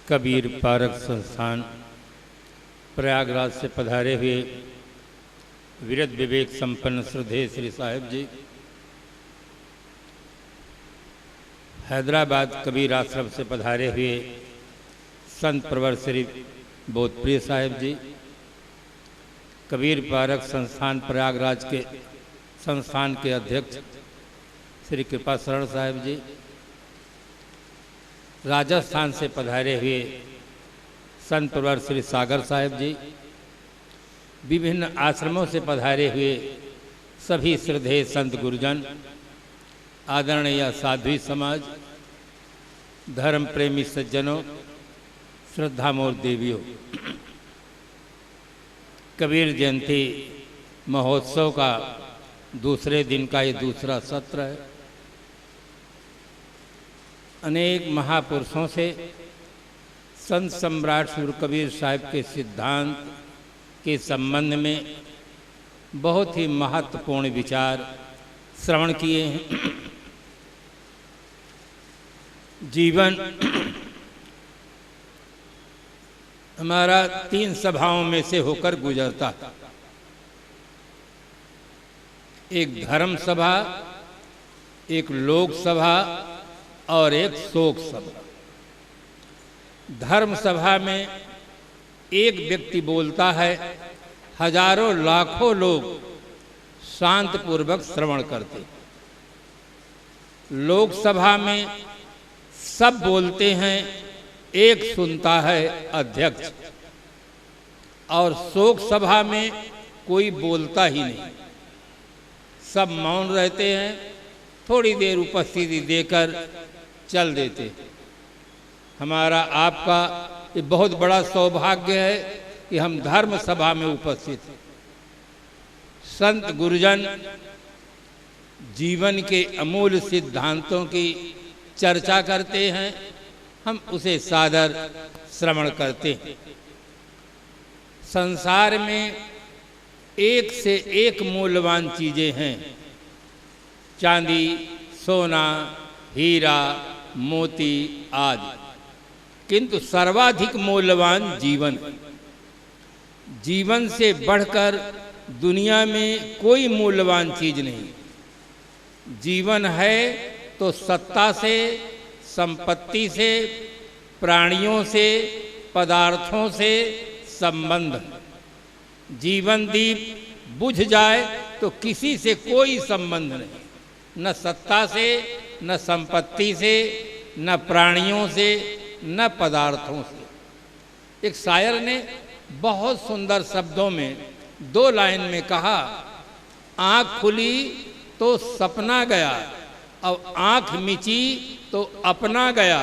Kabir park संस्थान प्रयागराज से पधारे हुए विरत विवेक संपन्न श्रद्धेय श्री साहिब जी, हैदराबाद कबीर आश्रम से पधारे हुए संत प्रवर श्री बोधप्रिय साहिब जी, कबीर पारक संस्थान प्रयागराज के संस्थान के अध्यक्ष श्री कृपा शरण साहिब जी, राजस्थान से पधारे हुए संत प्रवर श्री सागर साहिब जी, विभिन्न आश्रमों से पधारे हुए सभी श्रद्धेय संत गुरुजन, आदरणीय साध्वी समाज, धर्म प्रेमी सज्जनों, श्रद्धामोर देवियों, कबीर जयंती महोत्सव का दूसरे दिन का ये दूसरा सत्र है। अनेक महापुरुषों से संत सम्राट सूर्य कबीर साहिब के सिद्धांत के संबंध में बहुत ही महत्वपूर्ण विचार श्रवण किए हैं। जीवन हमारा 3 सभाओं में से होकर गुजरता, एक धर्म सभा, एक लोक सभा और एक शोक सभा। धर्म सभा में एक व्यक्ति बोलता है, हजारों लाखों लोग शांतपूर्वक श्रवण करते। लोक सभा में सब बोलते हैं, एक सुनता है अध्यक्ष, और शोक सभा में कोई बोलता ही नहीं, सब मौन रहते हैं, थोड़ी देर उपस्थिति देकर चल देते। हमारा आपका ये बहुत बड़ा सौभाग्य है कि हम धर्म सभा में उपस्थित हैं। संत गुरुजन जीवन के अमूल सिद्धांतों की चर्चा करते हैं, हम उसे सादर श्रवण करते हैं। संसार में एक से एक मूल्यवान चीजें हैं, चांदी, सोना, हीरा, मोती आदि, किंतु सर्वाधिक मूल्यवान जीवन है। जीवन से बढ़कर दुनिया में कोई मूल्यवान चीज नहीं। जीवन है तो सत्ता से, संपत्ति से, प्राणियों से, पदार्थों से संबंध है। जीवन दीप बुझ जाए तो किसी से कोई संबंध नहीं, न सत्ता से, न संपत्ति से, न प्राणियों से, न पदार्थों से। एक शायर ने बहुत सुंदर शब्दों में 2 लाइन में कहा, आँख खुली तो सपना गया, अब आँख मिची तो अपना गया।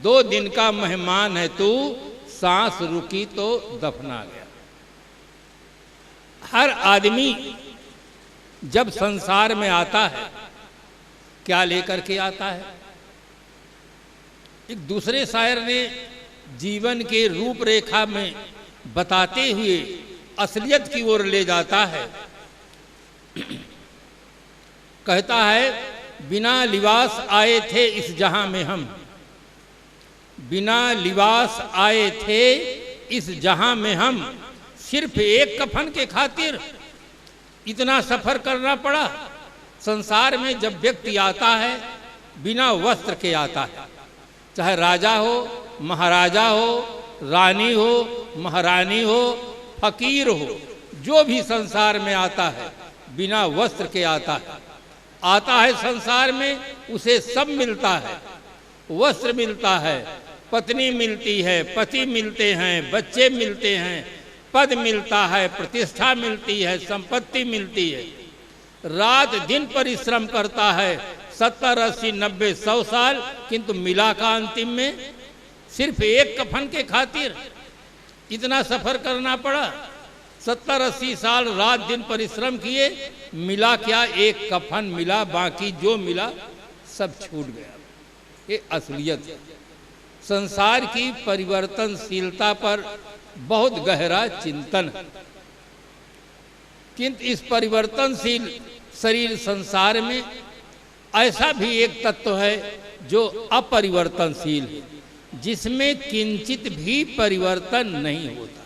2 दिन का मेहमान है तू, सांस रुकी तो दफना गया। हर आदमी जब संसार में आता है, क्या लेकर के आता है? एक दूसरे शायर ने जीवन के रूपरेखा में बताते हुए असलियत की ओर ले जाता है। कहता है, बिना लिबास आए थे इस जहां में हम, बिना लिबास आए थे इस जहां में हम, सिर्फ एक कफन के खातिर इतना सफर करना पड़ा। संसार में जब व्यक्ति आता है बिना वस्त्र के आता है, चाहे राजा हो, महाराजा हो, रानी हो, महारानी हो, फकीर हो, जो भी संसार में आता है बिना वस्त्र के आता है। आता है संसार में, उसे सब मिलता है, वस्त्र मिलता है, पत्नी मिलती है, पति मिलते हैं, बच्चे मिलते हैं, पद मिलता है, प्रतिष्ठा मिलती है, संपत्ति मिलती है। रात दिन परिश्रम करता है, 70, 80, 90, 100 साल, किंतु मिला का अंतिम में सिर्फ एक कफन के खातिर इतना सफर करना पड़ा। 70, 80 साल रात दिन परिश्रम किए, मिला क्या? एक कफन मिला, बाकी जो मिला सब छूट गया। ये असलियत है। संसार की परिवर्तनशीलता पर बहुत गहरा चिंतन है, किंतु इस परिवर्तनशील शरीर संसार में ऐसा भी एक तत्व है जो अपरिवर्तनशील है, जिसमें किंचित भी परिवर्तन नहीं होता।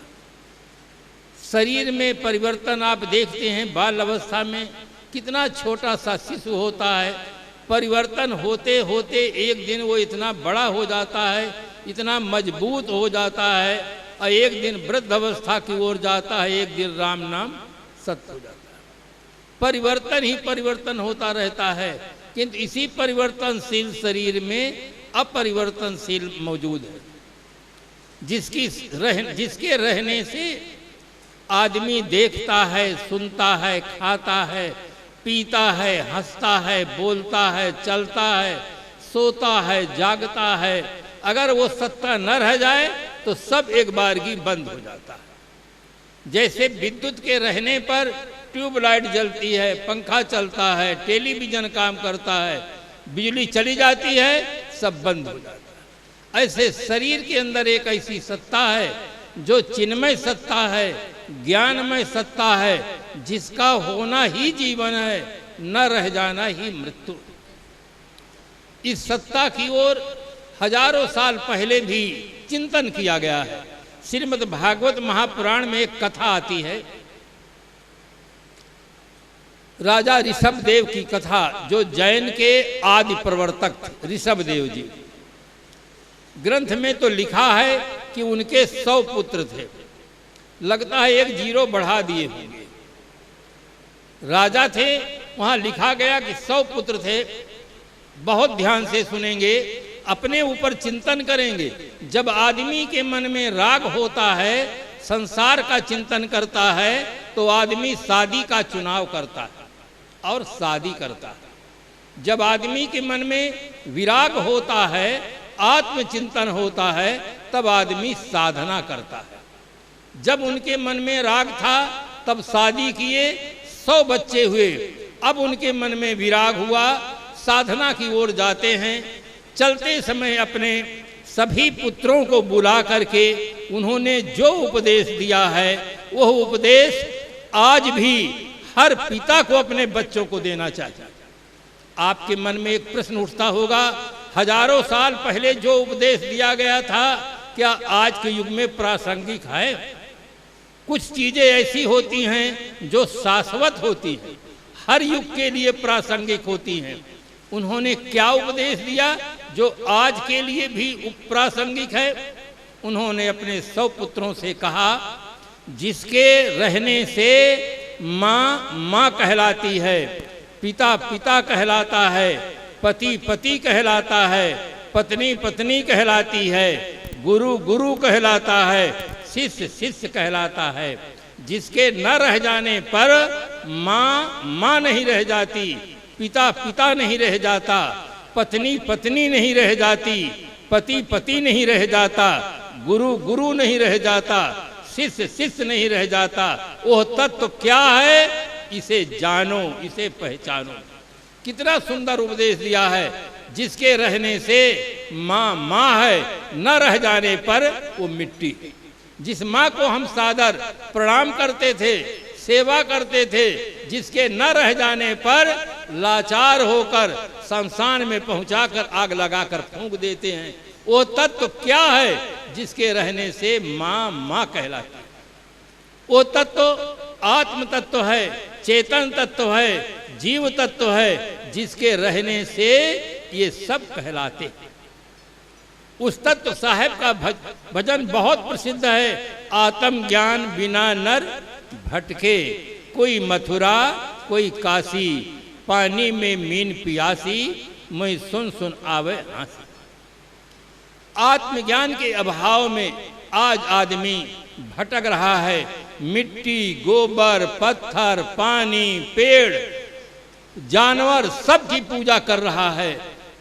शरीर में परिवर्तन आप देखते हैं, बाल अवस्था में कितना छोटा सा शिशु होता है, परिवर्तन होते होते एक दिन वो इतना बड़ा हो जाता है, इतना मजबूत हो जाता है, और एक दिन वृद्ध अवस्था की ओर जाता है, एक दिन राम नाम सत्य हो जाता है। परिवर्तन ही परिवर्तन होता रहता है, किंतु इसी परिवर्तनशील शरीर में अपरिवर्तनशील मौजूद है, जिसके रहने से आदमी देखता है, सुनता है, खाता है, पीता है, हंसता है, बोलता है, चलता है, सोता है, जागता है। अगर वो सत्ता न रह जाए तो सब एक बार की बंद हो जाता है। जैसे विद्युत के रहने पर ट्यूबलाइट जलती है, पंखा चलता है, टेलीविजन काम करता है, बिजली चली जाती है, सब बंद हो जाता है। ऐसे शरीर के अंदर एक ऐसी सत्ता है जो चिन्मय सत्ता है, ज्ञानमय सत्ता है, जिसका होना ही जीवन है, न रह जाना ही मृत्यु। इस सत्ता की ओर हजारों साल पहले भी चिंतन किया गया है। श्रीमद् भागवत महापुराण में एक कथा आती है, राजा ऋषभदेव की कथा, जो जैन के आदि प्रवर्तक थे, ऋषभदेव जी। ग्रंथ में तो लिखा है कि उनके 100 पुत्र थे, लगता है एक जीरो बढ़ा दिए होंगे। राजा थे, वहां लिखा गया कि 100 पुत्र थे। बहुत ध्यान से सुनेंगे, अपने ऊपर चिंतन करेंगे। जब आदमी के मन में राग होता है, संसार का चिंतन करता है, तो आदमी शादी का चुनाव करता है और शादी करता है। जब आदमी के मन में विराग होता है, आत्मचिंतन होता है, तब आदमी साधना करता है। जब उनके मन में राग था तब शादी किए, 100 बच्चे हुए। अब उनके मन में विराग हुआ, साधना की ओर जाते हैं। चलते समय अपने सभी पुत्रों को बुला करके उन्होंने जो उपदेश दिया है, वह उपदेश आज भी हर पिता को अपने बच्चों को देना चाहिए। आपके मन में एक प्रश्न उठता होगा, हजारों साल पहले जो उपदेश दिया गया था, क्या आज के युग में प्रासंगिक है? कुछ चीजें ऐसी होती हैं जो शाश्वत होती हैं, हर युग के लिए प्रासंगिक होती हैं। उन्होंने क्या उपदेश दिया जो आज के लिए भी प्रासंगिक है? उन्होंने अपने 100 पुत्रों से कहा, जिसके रहने से माँ माँ कहलाती है, पिता पिता कहलाता है, पति पति कहलाता है, पत्नी पत्नी कहलाती है, गुरु गुरु कहलाता है, शिष्य शिष्य कहलाता है। जिसके न रह जाने पर माँ माँ नहीं रह जाती, पिता पिता नहीं रह जाता, पत्नी पत्नी नहीं रह जाती, पति पति नहीं रह जाता, गुरु गुरु नहीं रह जाता, शिष्य शिष्य नहीं रह जाता। वह तत्व क्या है? इसे जानो, इसे पहचानो। कितना सुंदर उपदेश दिया है। जिसके रहने से माँ माँ है, न रह जाने पर वो मिट्टी। जिस माँ को हम सादर प्रणाम करते थे, सेवा करते थे, जिसके न रह जाने पर लाचार होकर शमशान में पहुंचाकर आग लगाकर फूंक देते हैं, वो तत्व क्या है? जिसके रहने से माँ माँ कहलाती है। वो तत्व आत्म तत्व है, चेतन तत्व है, जीव तत्व है, जिसके रहने से ये सब कहलाते हैं। उस तत्व साहेब का भजन बहुत प्रसिद्ध है, आत्म ज्ञान बिना नर भटके, कोई मथुरा कोई काशी, पानी में मीन पियासी, मैं सुन सुन आवे हंसी। आत्मज्ञान के अभाव में आज आदमी भटक रहा है। मिट्टी, गोबर, पत्थर, पानी, पेड़, जानवर सब की पूजा कर रहा है,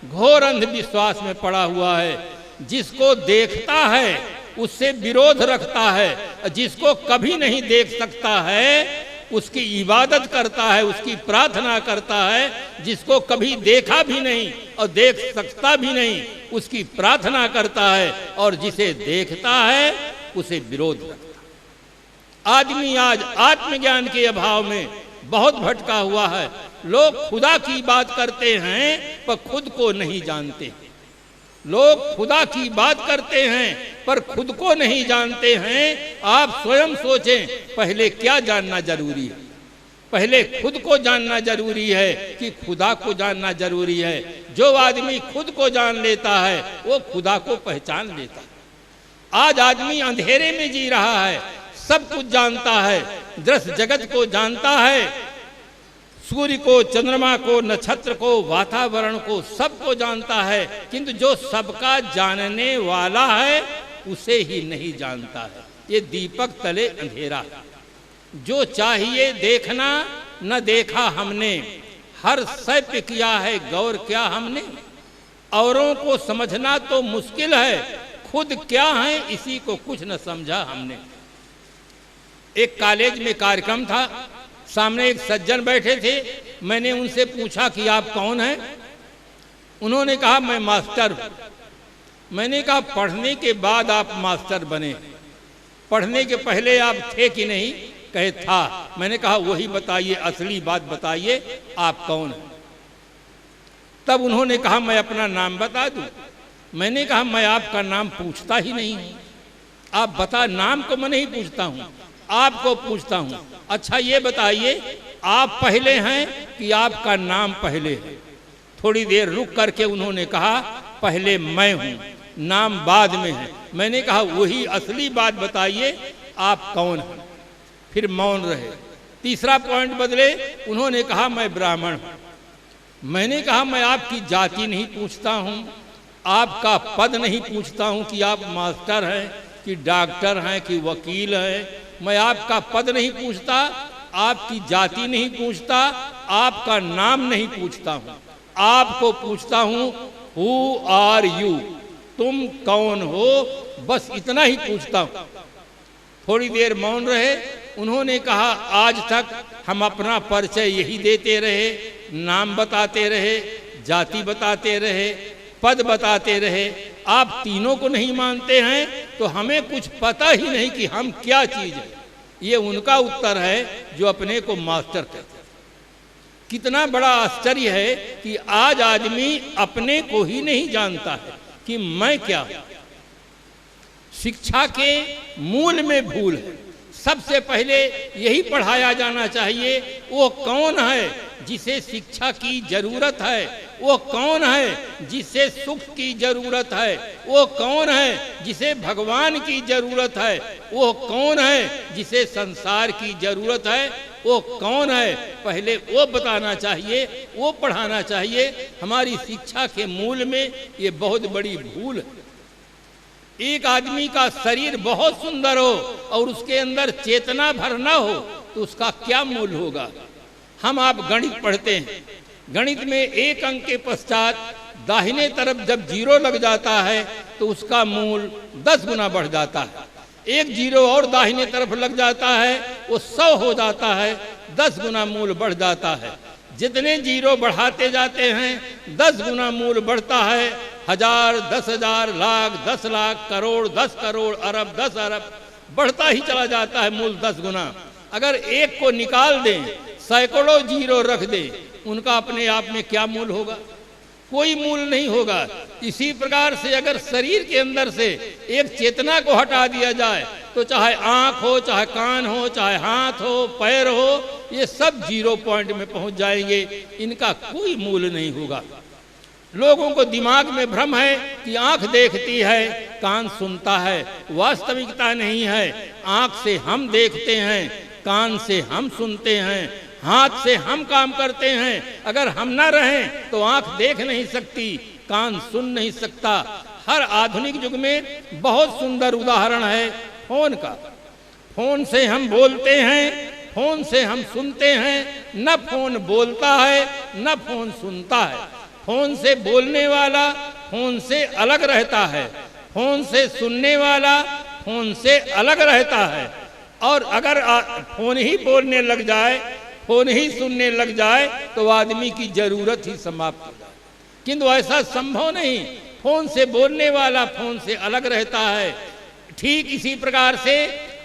घोर अंधविश्वास में पड़ा हुआ है। जिसको देखता है उससे विरोध रखता है, जिसको कभी नहीं देख सकता है उसकी इबादत करता है, उसकी प्रार्थना करता है। जिसको कभी देखा भी नहीं और देख सकता भी नहीं, उसकी प्रार्थना करता है, और जिसे देखता है उसे विरोध रखता है। आदमी आज आत्मज्ञान के अभाव में बहुत भटका हुआ है। लोग खुदा की बात करते हैं पर खुद को नहीं जानते। लोग खुदा की बात करते हैं पर खुद को नहीं जानते हैं। आप स्वयं सोचें, पहले क्या जानना जरूरी है? पहले खुद को जानना जरूरी है कि खुदा को जानना जरूरी है। जो आदमी खुद को जान लेता है वो खुदा को पहचान लेता है। आज आदमी अंधेरे में जी रहा है, सब कुछ जानता है, दृश्य जगत को जानता है, सूर्य को, चंद्रमा को, नक्षत्र को, वातावरण को, सबको जानता है, किंतु जो सबका जानने वाला है उसे ही नहीं जानता है। ये दीपक तले अंधेरा है। जो चाहिए देखना न देखा हमने, हर शय पे किया है गौर क्या हमने। औरों को समझना तो मुश्किल है, खुद क्या है इसी को कुछ न समझा हमने। एक कॉलेज में कार्यक्रम था, सामने एक सज्जन बैठे थे। मैंने उनसे पूछा कि आप कौन हैं? उन्होंने कहा मैं मास्टर हूं। मैंने कहा पढ़ने के बाद आप मास्टर बने, पढ़ने के पहले आप थे कि नहीं? कहे था। मैंने कहा वही बताइए, असली बात बताइए, आप कौन हैं? तब उन्होंने कहा मैं अपना नाम बता दूं। मैंने कहा मैं आपका नाम पूछता ही नहीं हूं, आप बता, नाम को मैं नहीं पूछता हूं, आपको पूछता हूं। अच्छा ये बताइए आप पहले हैं कि आपका नाम पहले है? थोड़ी देर रुक करके उन्होंने कहा पहले मैं हूं, नाम बाद में है। मैंने कहा वही असली बात बताइए, आप कौन हैं? फिर मौन रहे। तीसरा पॉइंट बदले, उन्होंने कहा मैं ब्राह्मण हूं। मैंने कहा मैं आपकी जाति नहीं पूछता हूं, आपका पद नहीं पूछता हूं कि आप मास्टर हैं कि डॉक्टर हैं कि वकील हैं। मैं आपका पद नहीं पूछता, आपकी जाति नहीं पूछता, आपका नाम नहीं पूछता हूं, आपको पूछता हूं हु आर यू, तुम कौन हो, बस इतना ही पूछता हूं। थोड़ी देर मौन रहे। उन्होंने कहा आज तक हम अपना परिचय यही देते रहे, नाम बताते रहे, जाति बताते रहे, पद बताते रहे, आप तीनों को नहीं मानते हैं तो हमें कुछ पता ही नहीं कि हम क्या चीज है। ये उनका उत्तर है जो अपने को मास्टर कहते हैं। कितना बड़ा आश्चर्य है कि आज आदमी अपने को ही नहीं जानता है कि मैं क्या हूं। शिक्षा के मूल में भूल है। सबसे पहले यही पढ़ाया जाना चाहिए, वो कौन है जिसे शिक्षा की जरूरत है, वो कौन है जिसे सुख की जरूरत है, वो कौन है जिसे भगवान की जरूरत है, वो कौन है जिसे संसार की जरूरत है, वो कौन है, पहले वो बताना चाहिए, वो पढ़ाना चाहिए। हमारी शिक्षा के मूल में ये बहुत बड़ी भूल है। एक आदमी का शरीर बहुत सुंदर हो और उसके अंदर चेतना भर ना हो तो उसका क्या मूल होगा? हम आप गणित पढ़ते हैं, गणित में एक अंक के पश्चात दाहिने तरफ जब जीरो लग जाता है तो उसका मूल 10 गुना बढ़ जाता है। एक जीरो और दाहिने तरफ लग जाता है वो 100 हो जाता है, 10 गुना मूल बढ़ जाता है। जितने जीरो बढ़ाते जाते हैं 10 गुना मूल बढ़ता है। 1000, 10,000, लाख, 10 लाख, करोड़, 10 करोड़, अरब, 10 अरब बढ़ता ही चला जाता है मूल 10 गुना। अगर एक को निकाल दें, सैकड़ों जीरो रख दें, उनका अपने आप में क्या मूल होगा? कोई मूल नहीं होगा। इसी प्रकार से अगर शरीर के अंदर से एक चेतना को हटा दिया जाए तो चाहे आंख हो, चाहे कान हो, चाहे हाथ हो, पैर हो, ये सब 0 पॉइंट में पहुंच जाएंगे। इनका कोई मूल नहीं होगा। लोगों को दिमाग में भ्रम है कि आंख देखती है, कान सुनता है। वास्तविकता नहीं है। आंख से हम देखते हैं, कान से हम सुनते हैं, हाथ से हम काम करते हैं। अगर हम ना रहें तो आंख देख नहीं सकती, कान सुन नहीं सकता। हर आधुनिक युग में बहुत सुंदर उदाहरण है फोन का। फोन से हम बोलते हैं, फोन से हम सुनते हैं। न फोन बोलता है न फोन सुनता है। फोन से बोलने वाला फोन से अलग रहता है, फोन से सुनने वाला फोन से अलग रहता है। और अगर फोन ही बोलने लग जाए, फोन ही सुनने लग जाए तो आदमी की जरूरत ही समाप्त हो जाए। किंतु ऐसा संभव नहीं। फोन से बोलने वाला फोन से अलग रहता है। ठीक इसी प्रकार से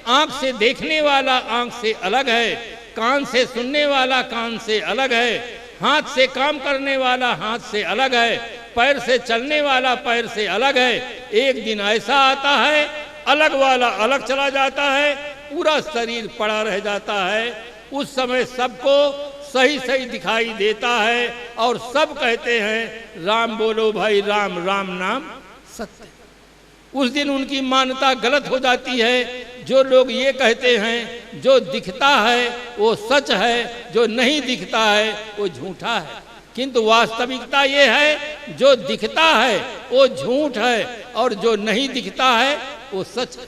आंख से देखने वाला आंख से अलग है, कान से सुनने वाला कान से अलग है, हाथ से काम करने वाला हाथ से अलग है, पैर से चलने वाला पैर से अलग है। एक दिन ऐसा आता है अलग वाला अलग चला जाता है, पूरा शरीर पड़ा रह जाता है। उस समय सबको सही सही दिखाई देता है और सब कहते हैं राम बोलो भाई राम, राम नाम सत्य। उस दिन उनकी मान्यता गलत हो जाती है। जो लोग ये कहते हैं जो दिखता है वो सच है, जो नहीं दिखता है वो झूठा है। किंतु वास्तविकता ये है जो दिखता है वो झूठ है और जो नहीं दिखता है वो सच है।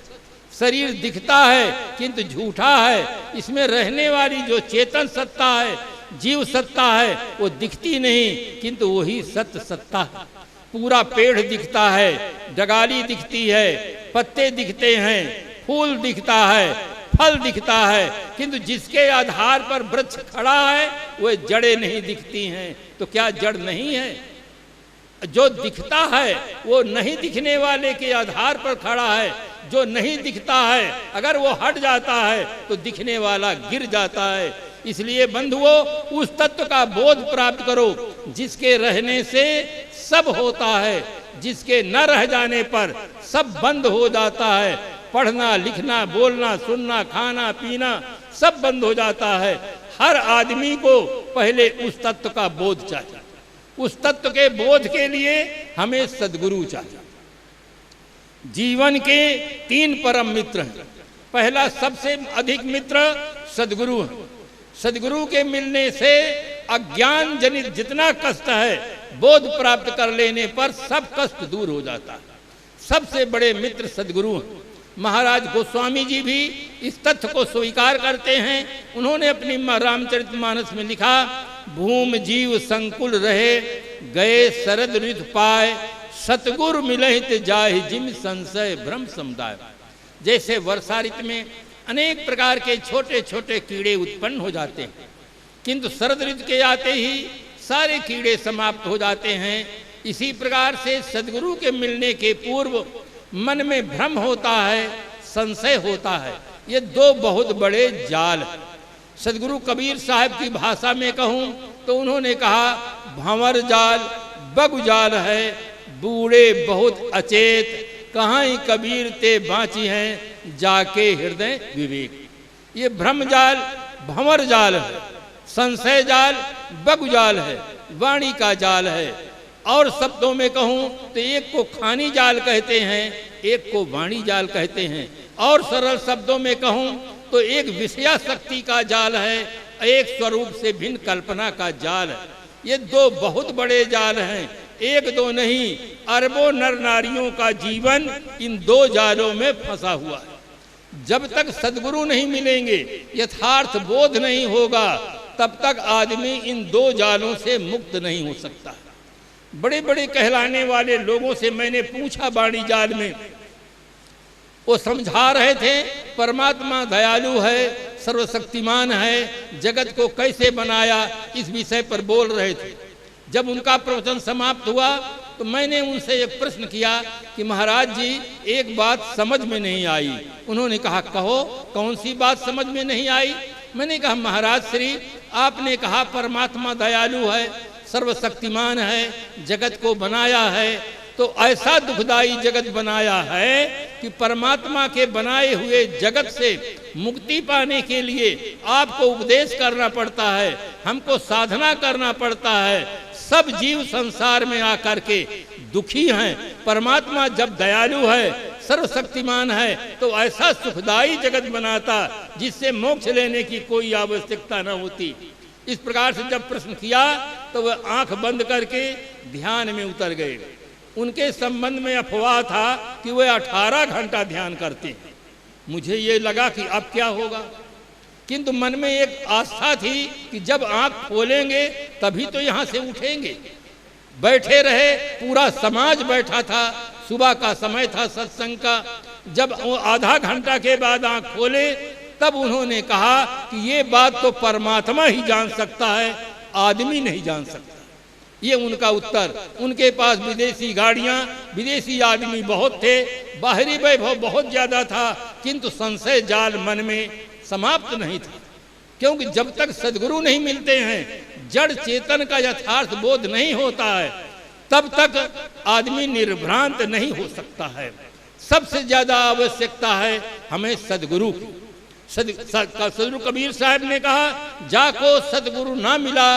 शरीर दिखता है किंतु झूठा है। इसमें रहने वाली जो चेतन सत्ता है, जीव सत्ता है, वो दिखती नहीं किंतु वही सत्य सत्ता है। पूरा पेड़ दिखता है, डगाली दिखती है, पत्ते दिखते हैं, फूल दिखता है, फल दिखता है, किंतु जिसके आधार पर वृक्ष खड़ा है वह जड़ें नहीं दिखती हैं। तो क्या जड़ नहीं है? जो दिखता है वो नहीं दिखने वाले के आधार पर खड़ा है। जो नहीं दिखता है अगर वो हट जाता है तो दिखने वाला गिर जाता है। इसलिए बंधुओं, उस तत्व का बोध प्राप्त करो जिसके रहने से सब होता है, जिसके न रह जाने पर सब बंद हो जाता है। पढ़ना लिखना बोलना सुनना खाना पीना सब बंद हो जाता है। हर आदमी को पहले उस तत्व का बोध चाहिए। उस तत्व के बोध के लिए हमें सद्गुरु चाहिए। जीवन के 3 परम मित्र हैं। पहला सबसे अधिक मित्र सद्गुरु है। सद्गुरु के मिलने से अज्ञान जनित जितना कष्ट है बोध प्राप्त कर लेने पर सब कष्ट दूर हो जाता है। सबसे बड़े मित्र सद्गुरु हैं। महाराज गोस्वामी जी भी इस तथ्य को स्वीकार करते हैं। उन्होंने अपनी रामचरितमानस में लिखा, भूम जीव संकुल रहे गए शरद ऋतु पाए, सतगुरु मिलहित जाहि जिम संशय भ्रम समुदाय। जैसे वर्षा ऋतु में अनेक प्रकार के छोटे छोटे कीड़े उत्पन्न हो जाते हैं, किंतु शरद ऋतु के आते ही सारे कीड़े समाप्त हो जाते हैं। इसी प्रकार से सद्गुरु के मिलने के पूर्व मन में भ्रम होता है, संशय होता है। ये 2 बहुत बड़े जाल हैं। सद्गुरु कबीर साहब की भाषा में कहूँ तो उन्होंने कहा, भंवर जाल बगु जाल है, बूढ़े बहुत अचेत, कहाँ ही कबीर ते बाँची हैं जाके हृदय विवेक। ये भ्रम जाल भंवर जाल है, संशय जाल बगु जाल है, वाणी का जाल है। और शब्दों में कहूँ तो एक को खानी जाल कहते हैं, एक को वाणी जाल कहते हैं। और सरल शब्दों में कहूँ तो एक विषया शक्ति का जाल है, एक स्वरूप से भिन्न कल्पना का जाल है। ये 2 बहुत बड़े जाल हैं। 1-2 नहीं, अरबों नर नारियों का जीवन इन 2 जालों में फंसा हुआ है। जब तक सद्गुरु नहीं मिलेंगे, यथार्थ बोध नहीं होगा, तब तक आदमी इन 2 जालों से मुक्त नहीं हो सकता। बड़े बड़े कहलाने वाले लोगों से मैंने पूछा वाणी जाल में, वो समझा रहे थे परमात्मा दयालु है, सर्वशक्तिमान है, जगत को कैसे बनाया, इस विषय पर बोल रहे थे। जब उनका प्रवचन समाप्त हुआ तो मैंने उनसे एक प्रश्न किया कि महाराज जी एक बात समझ में नहीं आई। उन्होंने कहा, कहो कौन सी बात समझ में नहीं आई? मैंने कहा, महाराज श्री आपने कहा परमात्मा दयालु है, सर्वशक्तिमान है, जगत को बनाया है, तो ऐसा दुखदाई जगत बनाया है कि परमात्मा के बनाए हुए जगत से मुक्ति पाने के लिए आपको उपदेश करना पड़ता है, हमको साधना करना पड़ता है। सब जीव संसार में आकर के दुखी हैं। परमात्मा जब दयालु है, सर्वशक्तिमान है, तो ऐसा सुखदाई जगत बनाता जिससे मोक्ष लेने की कोई आवश्यकता न होती। इस प्रकार से जब प्रश्न किया तो वह आंख बंद करके ध्यान में उतर गए। उनके संबंध में अफवाह था कि वह 18 घंटा ध्यान करते हैं। मुझे ये लगा कि अब क्या होगा, किंतु मन में एक आस्था थी कि जब आंख खोलेंगे तभी तो यहाँ से उठेंगे। बैठे रहे, पूरा समाज बैठा था, सुबह का समय था सत्संग का। जब आधा घंटा के बाद आंख खोले तब उन्होंने कहा कि ये बात तो परमात्मा ही जान सकता है, आदमी नहीं जान सकता। ये उनका उत्तर। उनके पास विदेशी गाड़ियां, विदेशी आदमी बहुत थे, बाहरी वैभव बहुत ज्यादा था, किंतु संशय जाल मन में समाप्त नहीं था। क्योंकि जब तक सद्गुरु नहीं मिलते हैं, जड़ चेतन का यथार्थ बोध नहीं होता है। तब तक आदमी निर्भ्रांत नहीं हो सकता है। सबसे ज्यादा आवश्यकता है हमें सदगुरु की। सदगुरु कबीर साहब ने कहा, जाको सदगुरु ना मिला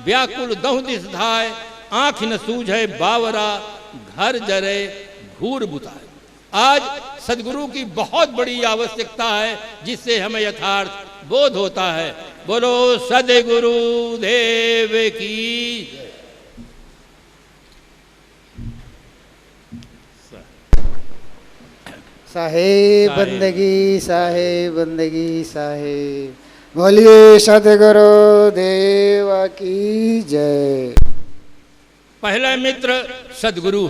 व्याकुल दहु दिस धाय, आंख न सूझे बावरा घर जरे घूर बुताए। आज सदगुरु की बहुत बड़ी आवश्यकता है, जिससे हमें यथार्थ बोध होता है। बोलो सदगुरु देव की। साहेब बंदगी, साहेब बंदगी, साहेब। बोलिए सदगुरु देव की जय। पहला मित्र सदगुरु,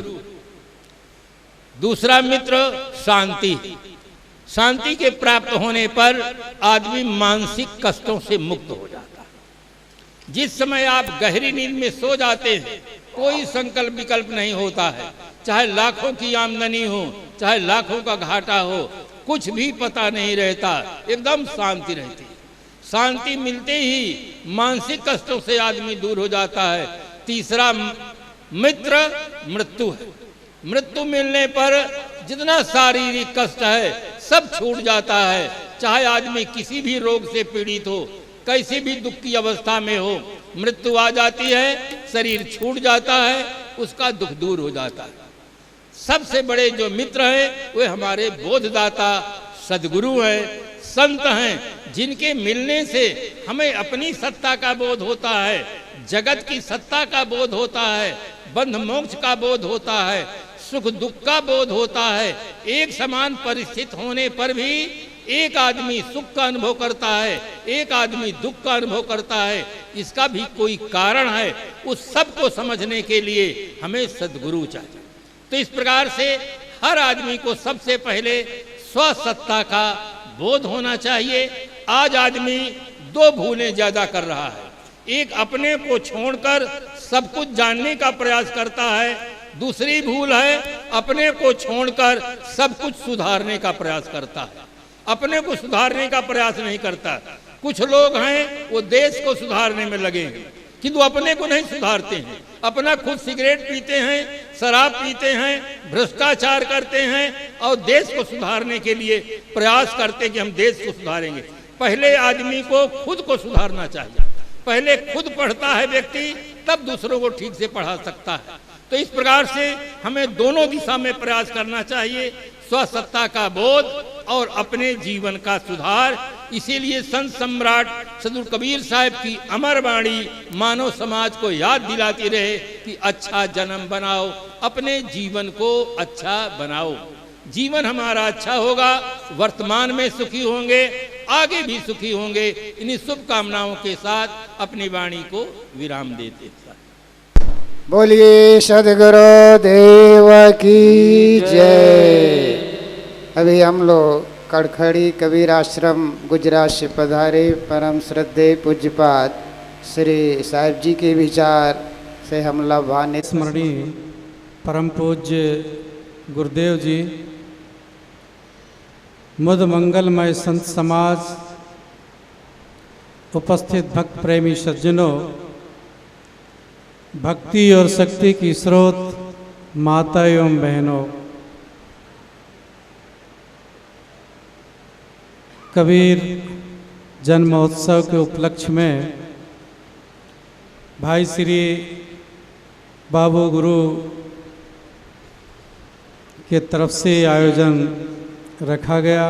दूसरा मित्र शांति। शांति के प्राप्त होने पर आदमी मानसिक कष्टों से मुक्त हो जाता है। जिस समय आप गहरी नींद में सो जाते हैं, कोई संकल्प विकल्प नहीं होता है, चाहे लाखों की आमदनी हो, चाहे लाखों का घाटा हो, कुछ भी पता नहीं रहता, एकदम शांति रहती है। शांति मिलते ही मानसिक कष्टों से आदमी दूर हो जाता है। तीसरा मित्र मृत्यु है। मृत्यु मिलने पर जितना शारीरिक कष्ट है सब छूट जाता है। चाहे आदमी किसी भी रोग से पीड़ित हो, कैसी भी दुख की अवस्था में हो, मृत्यु आ जाती है, शरीर छूट जाता है, उसका दुख दूर हो जाता है। सबसे बड़े जो मित्र हैं वे हमारे बोधदाता सदगुरु हैं, संत हैं, जिनके मिलने से हमें अपनी सत्ता का बोध होता है, जगत की सत्ता का बोध होता है, बंध मोक्ष का बोध होता है, सुख दुख का बोध होता है। एक समान परिस्थित होने पर भी एक आदमी सुख का अनुभव करता है, एक आदमी दुख का अनुभव करता है। इसका भी कोई कारण है। उस सब को समझने के लिए हमें सदगुरु चाहिए। तो इस प्रकार से हर आदमी को सबसे पहले स्वसत्ता का बोध होना चाहिए। आज आदमी दो भूलें ज्यादा कर रहा है। एक अपने को छोड़कर सब कुछ जानने का प्रयास करता है, दूसरी भूल है अपने को छोड़कर सब कुछ सुधारने का प्रयास करता है। अपने को सुधारने का प्रयास नहीं करता। कुछ लोग हैं वो देश को सुधारने में लगे हैं, किंतु अपने को नहीं सुधारते हैं। अपना खुद सिगरेट पीते हैं, शराब पीते हैं, भ्रष्टाचार करते हैं और देश को सुधारने के लिए प्रयास करते हैं कि हम देश को सुधारेंगे। पहले आदमी को खुद को सुधारना चाहिए। पहले खुद पढ़ता है व्यक्ति, तब दूसरों को ठीक से पढ़ा सकता है। तो इस प्रकार से हमें दोनों दिशा में प्रयास करना चाहिए, स्वसत्ता का बोध और अपने जीवन का सुधार। इसीलिए संत सम्राट सदगुरु कबीर साहब की अमर वाणी मानव समाज को याद दिलाती रहे कि अच्छा जन्म बनाओ, अपने जीवन को अच्छा बनाओ। जीवन हमारा अच्छा होगा, वर्तमान में सुखी होंगे, आगे भी सुखी होंगे। इन्हीं शुभकामनाओं के साथ अपनी वाणी को विराम देते हैं। बोलिए सदगुरु देव की जय। अभी हम लोग कड़खड़ी कबीर आश्रम गुजरात से पधारे परम श्रद्धेय पूज्यपाद श्री साहिब जी के विचार से हम लाभान्वित। स्मरणीय परम पूज्य गुरुदेव जी, मुद मंगलमय संत समाज, उपस्थित भक्त प्रेमी सज्जनों, भक्ति और शक्ति की स्रोत माता एवं बहनों, कबीर जन्म महोत्सव के उपलक्ष्य में भाई श्री बाबू गुरु के तरफ से आयोजन रखा गया।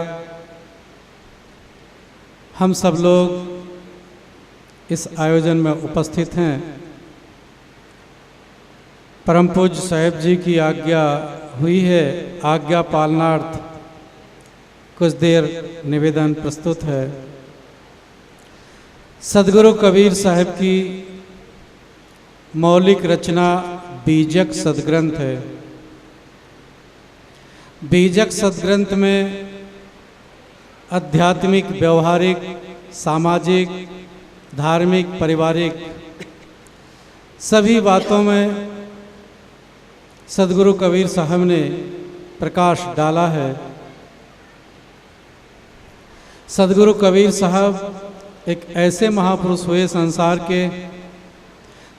हम सब लोग इस आयोजन में उपस्थित हैं। परम पूज्य साहिब जी की आज्ञा हुई है, आज्ञा पालनार्थ कुछ देर निवेदन प्रस्तुत है। सदगुरु कबीर साहब की मौलिक रचना बीजक सदग्रंथ है। बीजक सदग्रंथ में आध्यात्मिक, व्यवहारिक, सामाजिक, धार्मिक, पारिवारिक सभी बातों में सदगुरु कबीर साहब ने प्रकाश डाला है। सदगुरु कबीर साहब एक ऐसे महापुरुष हुए संसार के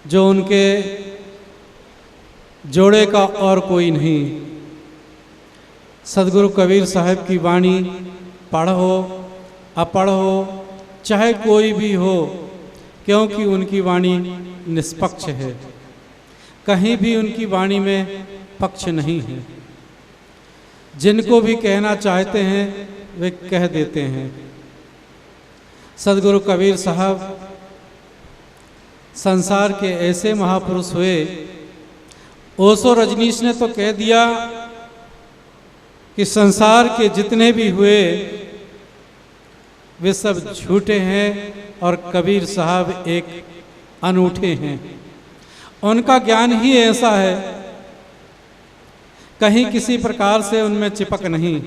जो उनके जोड़े का और कोई नहीं। सदगुरु कबीर साहब की वाणी पढ़ो अपढ़ो चाहे कोई भी हो, क्योंकि उनकी वाणी निष्पक्ष है, कहीं भी उनकी वाणी में पक्ष नहीं है। जिनको भी कहना चाहते हैं वे कह देते हैं। सदगुरु कबीर साहब संसार के ऐसे महापुरुष हुए, ओशो रजनीश ने तो कह दिया कि संसार के जितने भी हुए वे सब झूठे हैं और कबीर साहब एक अनूठे हैं। उनका ज्ञान ही ऐसा है, कहीं किसी प्रकार से उनमें चिपक नहीं।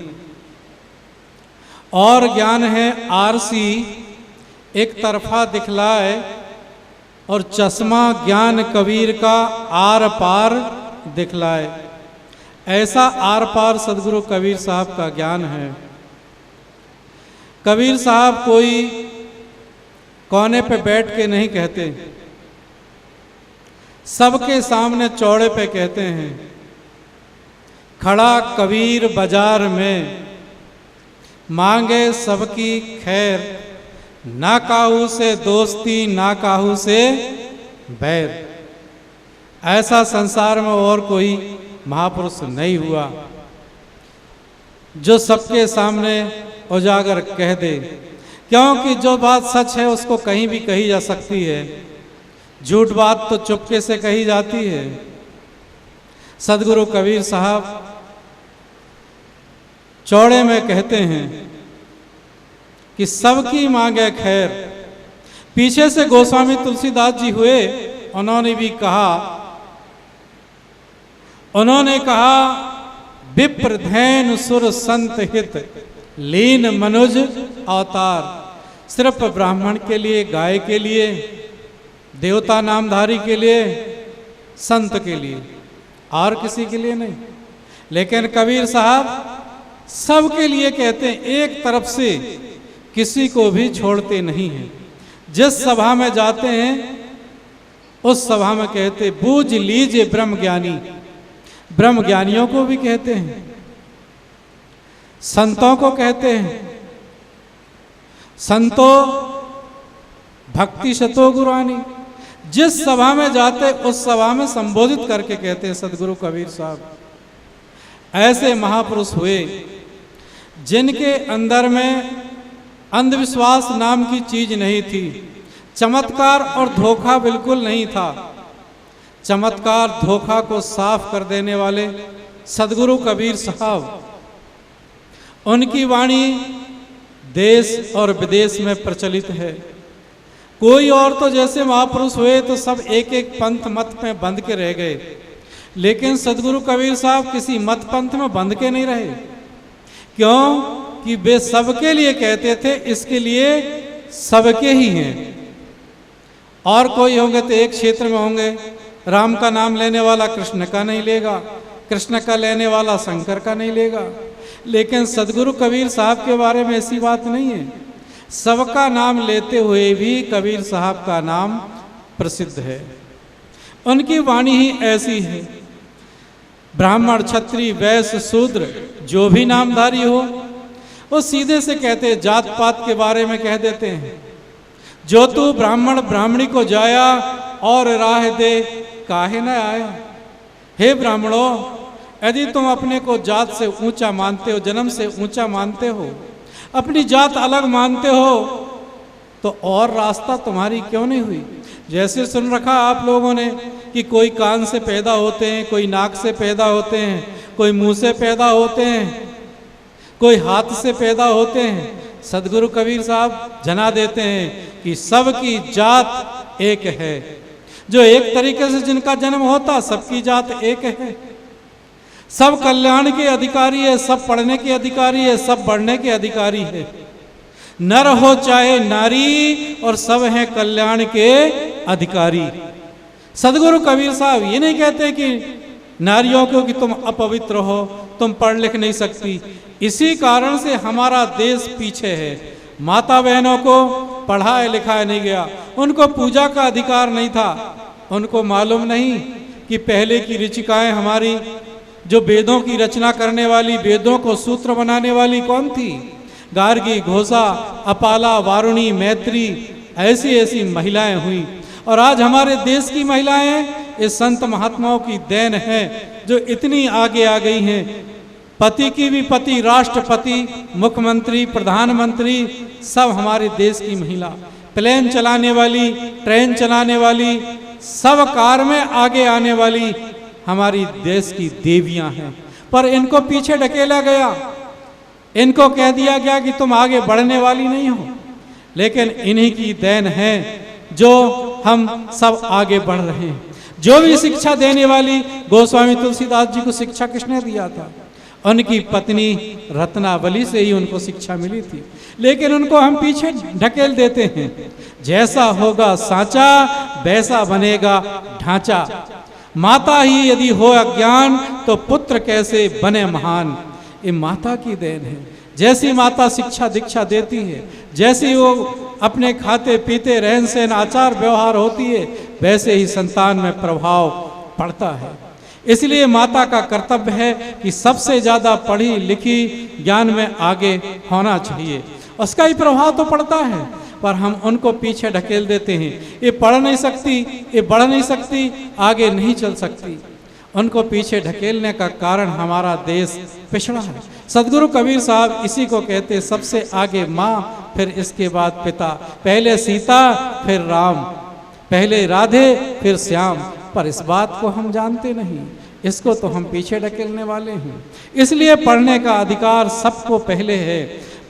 और ज्ञान है आरसी, एक तरफा दिखलाए, और चश्मा ज्ञान कबीर का आर पार दिखलाए। ऐसा आर पार सदगुरु कबीर साहब का ज्ञान है। कबीर साहब कोई कोने पे बैठ के नहीं कहते, सबके सामने चौड़े पे कहते हैं। खड़ा कबीर बाजार में, मांगे सबकी खैर, ना काहू से दोस्ती ना काहू से बैर। ऐसा संसार में और कोई महापुरुष नहीं हुआ जो सबके सामने उजागर कह दे, क्योंकि जो बात सच है उसको कहीं भी कही जा सकती है, झूठ बात तो चुपके से कही जाती है। सदगुरु कबीर साहब चौड़े में कहते हैं कि सबकी मांगे खैर। पीछे से गोस्वामी तुलसीदास जी हुए, उन्होंने भी कहा, उन्होंने कहा विप्र धैन सुर संत हित लीन मनुज अवतार। सिर्फ ब्राह्मण के लिए, गाय के लिए, देवता नामधारी के लिए, संत के लिए, और किसी के लिए नहीं। लेकिन कबीर साहब सबके लिए कहते हैं, एक तरफ से किसी को भी छोड़ते नहीं हैं। जिस सभा में जाते हैं उस सभा में कहते बूझ लीजिए ब्रह्म ज्ञानी। ब्रह्म ज्ञानियों को भी कहते हैं, संतों को कहते हैं। संतो भक्ति शतो गुरानी। जिस सभा में जाते उस सभा में संबोधित करके कहते हैं सदगुरु कबीर साहब। ऐसे महापुरुष हुए जिनके अंदर में अंधविश्वास नाम की चीज नहीं थी, चमत्कार और धोखा बिल्कुल नहीं था। चमत्कार धोखा को साफ कर देने वाले सदगुरु कबीर साहब, उनकी वाणी देश और विदेश में प्रचलित है। कोई और तो जैसे महापुरुष हुए तो सब एक एक पंथ मत में बंध के रह गए, लेकिन सदगुरु कबीर साहब किसी मत पंथ में बंध के नहीं रहे। क्यों? कि वे सबके लिए कहते थे, इसके लिए सबके ही हैं। और कोई होंगे तो एक क्षेत्र में होंगे, राम का नाम लेने वाला कृष्ण का नहीं लेगा, कृष्ण का लेने वाला शंकर का नहीं लेगा। लेकिन सदगुरु कबीर साहब के बारे में ऐसी बात नहीं है। सबका नाम लेते हुए भी कबीर साहब का नाम प्रसिद्ध है। उनकी वाणी ही ऐसी है। ब्राह्मण क्षत्रिय वैश्य शूद्र जो भी नामधारी हो, वो सीधे से कहते, जात पात के बारे में कह देते हैं। जो तू ब्राह्मण ब्राह्मणी को जाया और राह दे काहे न आया। हे ब्राह्मणों, यदि तुम अपने को जात से ऊंचा मानते हो, जन्म से ऊंचा मानते हो, अपनी जात अलग मानते हो, तो और रास्ता तुम्हारी क्यों नहीं हुई। जैसे सुन रखा आप लोगों ने कि कोई कान से पैदा होते हैं, कोई नाक से पैदा होते हैं, कोई मुंह से पैदा होते हैं, कोई हाथ से पैदा होते हैं। सदगुरु कबीर साहब जना देते हैं कि सबकी जात एक है। जो एक तरीके से जिनका जन्म होता, सबकी जात एक है। सब कल्याण के अधिकारी है, सब पढ़ने के अधिकारी है, सब बढ़ने के अधिकारी है। नर हो चाहे नारी, और सब हैं कल्याण के अधिकारी। सदगुरु कबीर साहब ये नहीं कहते कि नारियों को कि तुम अपवित्र हो, तुम पढ़ लिख नहीं सकती। इसी कारण से हमारा देश पीछे है। माता बहनों को पढ़ाया लिखाया नहीं गया, उनको पूजा का अधिकार नहीं था। उनको मालूम नहीं कि पहले की ऋचिकाएं हमारी जो वेदों की रचना करने वाली, वेदों को सूत्र बनाने वाली कौन थी? गार्गी, घोषा, अपाला, वारुणी, मैत्री, ऐसी ऐसी महिलाएं हुई। और आज हमारे देश की महिलाएं इस संत महात्माओं की देन है जो इतनी आगे आ गई हैं। पति की भी पति, राष्ट्रपति, मुख्यमंत्री, प्रधानमंत्री, सब हमारे देश की महिला। प्लेन चलाने वाली, ट्रेन चलाने वाली, सब कार में आगे आने वाली हमारी देश की देवियां हैं। पर इनको पीछे ढकेला गया, इनको कह दिया गया कि तुम आगे बढ़ने वाली नहीं हो। लेकिन इन्हीं की देन है जो हम सब आगे बढ़ रहे हैं। जो भी शिक्षा देने वाली, गोस्वामी तुलसीदास जी को शिक्षा किसने दिया था? उनकी पत्नी रत्नावली से ही उनको शिक्षा मिली थी। लेकिन उनको हम पीछे ढकेल देते हैं। जैसा होगा सांचा वैसा बनेगा ढांचा। माता ही यदि हो अज्ञान तो पुत्र कैसे बने महान। ये माता की देन है। जैसी माता शिक्षा दीक्षा देती है, जैसी वो अपने खाते पीते रहन सहन आचार व्यवहार होती है, वैसे ही संतान में प्रभाव पड़ता है। इसलिए माता का कर्तव्य है कि सबसे ज़्यादा पढ़ी लिखी, ज्ञान में आगे होना चाहिए। उसका ही प्रभाव तो पड़ता है, पर हम उनको पीछे ढकेल देते हैं। ये पढ़ नहीं सकती, ये बढ़ नहीं सकती, आगे नहीं चल सकती। उनको पीछे ढकेलने का कारण हमारा देश पिछड़ा है। सदगुरु कबीर साहब इसी को कहते, सबसे आगे माँ, फिर इसके बाद पिता, पहले सीता फिर राम, पहले राधे फिर श्याम। पर इस बात को हम जानते नहीं, इसको तो हम पीछे ढकेलने वाले हैं। इसलिए पढ़ने का अधिकार सबको पहले है।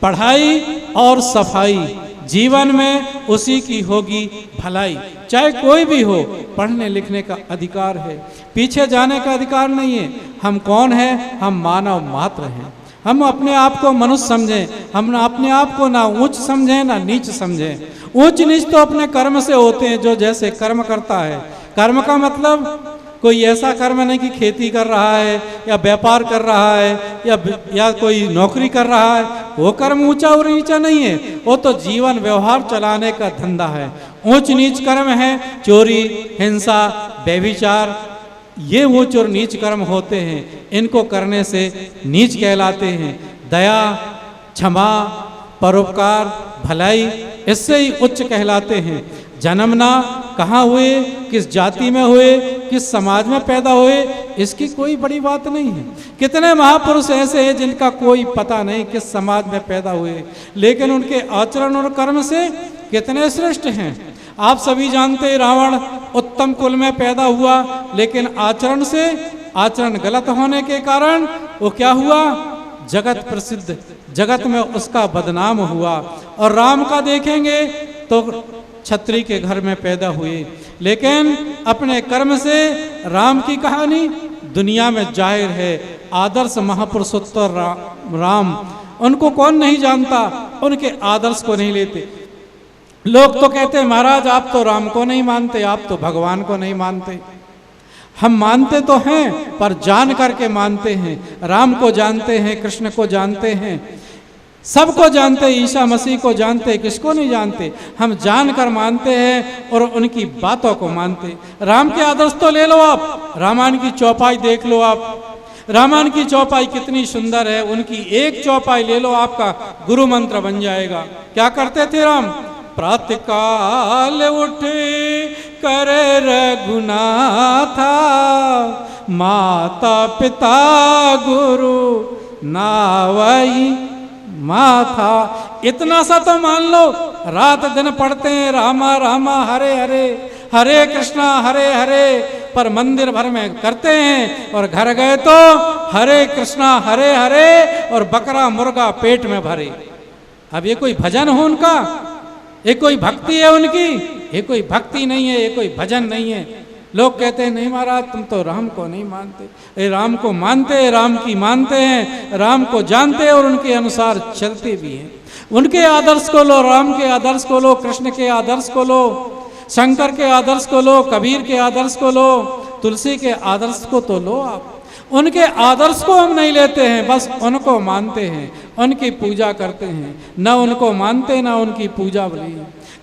पढ़ाई और सफाई जीवन में उसी की होगी भलाई। चाहे कोई भी हो, पढ़ने लिखने का अधिकार है, पीछे जाने का अधिकार नहीं है। हम कौन हैं? हम मानव मात्र हैं। हम अपने आप को मनुष्य समझें, हम अपने आप को ना ऊंच समझें ना नीच समझें। ऊंच नीच तो अपने कर्म से होते हैं, जो जैसे कर्म करता है। कर्म का मतलब कोई ऐसा कर्म नहीं कि खेती कर रहा है या व्यापार कर रहा है या कोई नौकरी कर रहा है, वो कर्म ऊंचा और नीचा नहीं है। वो तो जीवन व्यवहार चलाने का धंधा है। ऊंच नीच कर्म है चोरी, हिंसा, व्यभिचार, ये ऊंच और नीच कर्म होते हैं। इनको करने से नीच कहलाते हैं। दया, क्षमा, परोपकार, भलाई, इससे ही उच्च कहलाते हैं। जन्मना कहाँ हुए, किस जाति में हुए, किस समाज में पैदा हुए, इसकी कोई बड़ी बात नहीं है। कितने महापुरुष ऐसे हैं जिनका कोई पता नहीं किस समाज में पैदा हुए, लेकिन उनके आचरण और कर्म से कितने श्रेष्ठ हैं। आप सभी जानते, रावण उत्तम कुल में पैदा हुआ, लेकिन आचरण गलत होने के कारण वो क्या हुआ? जगत प्रसिद्ध, जगत में उसका बदनाम हुआ। और राम का देखेंगे तो छत्री के घर में पैदा हुए, लेकिन अपने कर्म से राम की कहानी दुनिया में जाहिर है। आदर्श महापुरुषोत्तर राम, उनको कौन नहीं जानता, उनके आदर्श को नहीं लेते। लोग तो कहते हैं महाराज आप तो राम को नहीं मानते, आप तो भगवान को नहीं मानते। हम मानते तो हैं, पर जान करके मानते हैं। राम को जानते हैं, कृष्ण को जानते हैं, सबको जानते, ईसा मसीह को जानते, किसको नहीं जानते। हम जानकर मानते हैं और उनकी बातों को मानते। राम के आदर्श तो ले लो आप, रामायण की चौपाई देख लो आप। रामायण की चौपाई कितनी सुंदर है, उनकी एक चौपाई ले लो, आपका गुरु मंत्र बन जाएगा। क्या करते थे राम? प्रातःकाल उठे करे रघुनाथा, माता पिता गुरु नावई माथा। इतना सा तो मान लो, रात दिन पढ़ते हैं रामा रामा हरे हरे, हरे हरे हरे, पर मंदिर भर में करते हैं और घर गए तो हरे कृष्णा हरे हरे और बकरा मुर्गा पेट में भरे। अब ये कोई भजन हो उनका? ये कोई भक्ति है उनकी? ये कोई भक्ति नहीं है, ये कोई भजन नहीं है। लोग कहते हैं नहीं महाराज तुम तो राम को नहीं मानते। ये राम को मानते हैं, राम की मानते हैं, राम को जानते हैं और उनके अनुसार चलते भी हैं। उनके आदर्श को लो, राम के आदर्श को लो, कृष्ण के आदर्श को लो, शंकर के आदर्श को लो, कबीर के आदर्श को लो, तुलसी के आदर्श को तो लो आप। उनके आदर्श को हम नहीं लेते हैं, बस उनको मानते हैं, उनकी पूजा करते हैं। न उनको मानते न उनकी पूजा बली।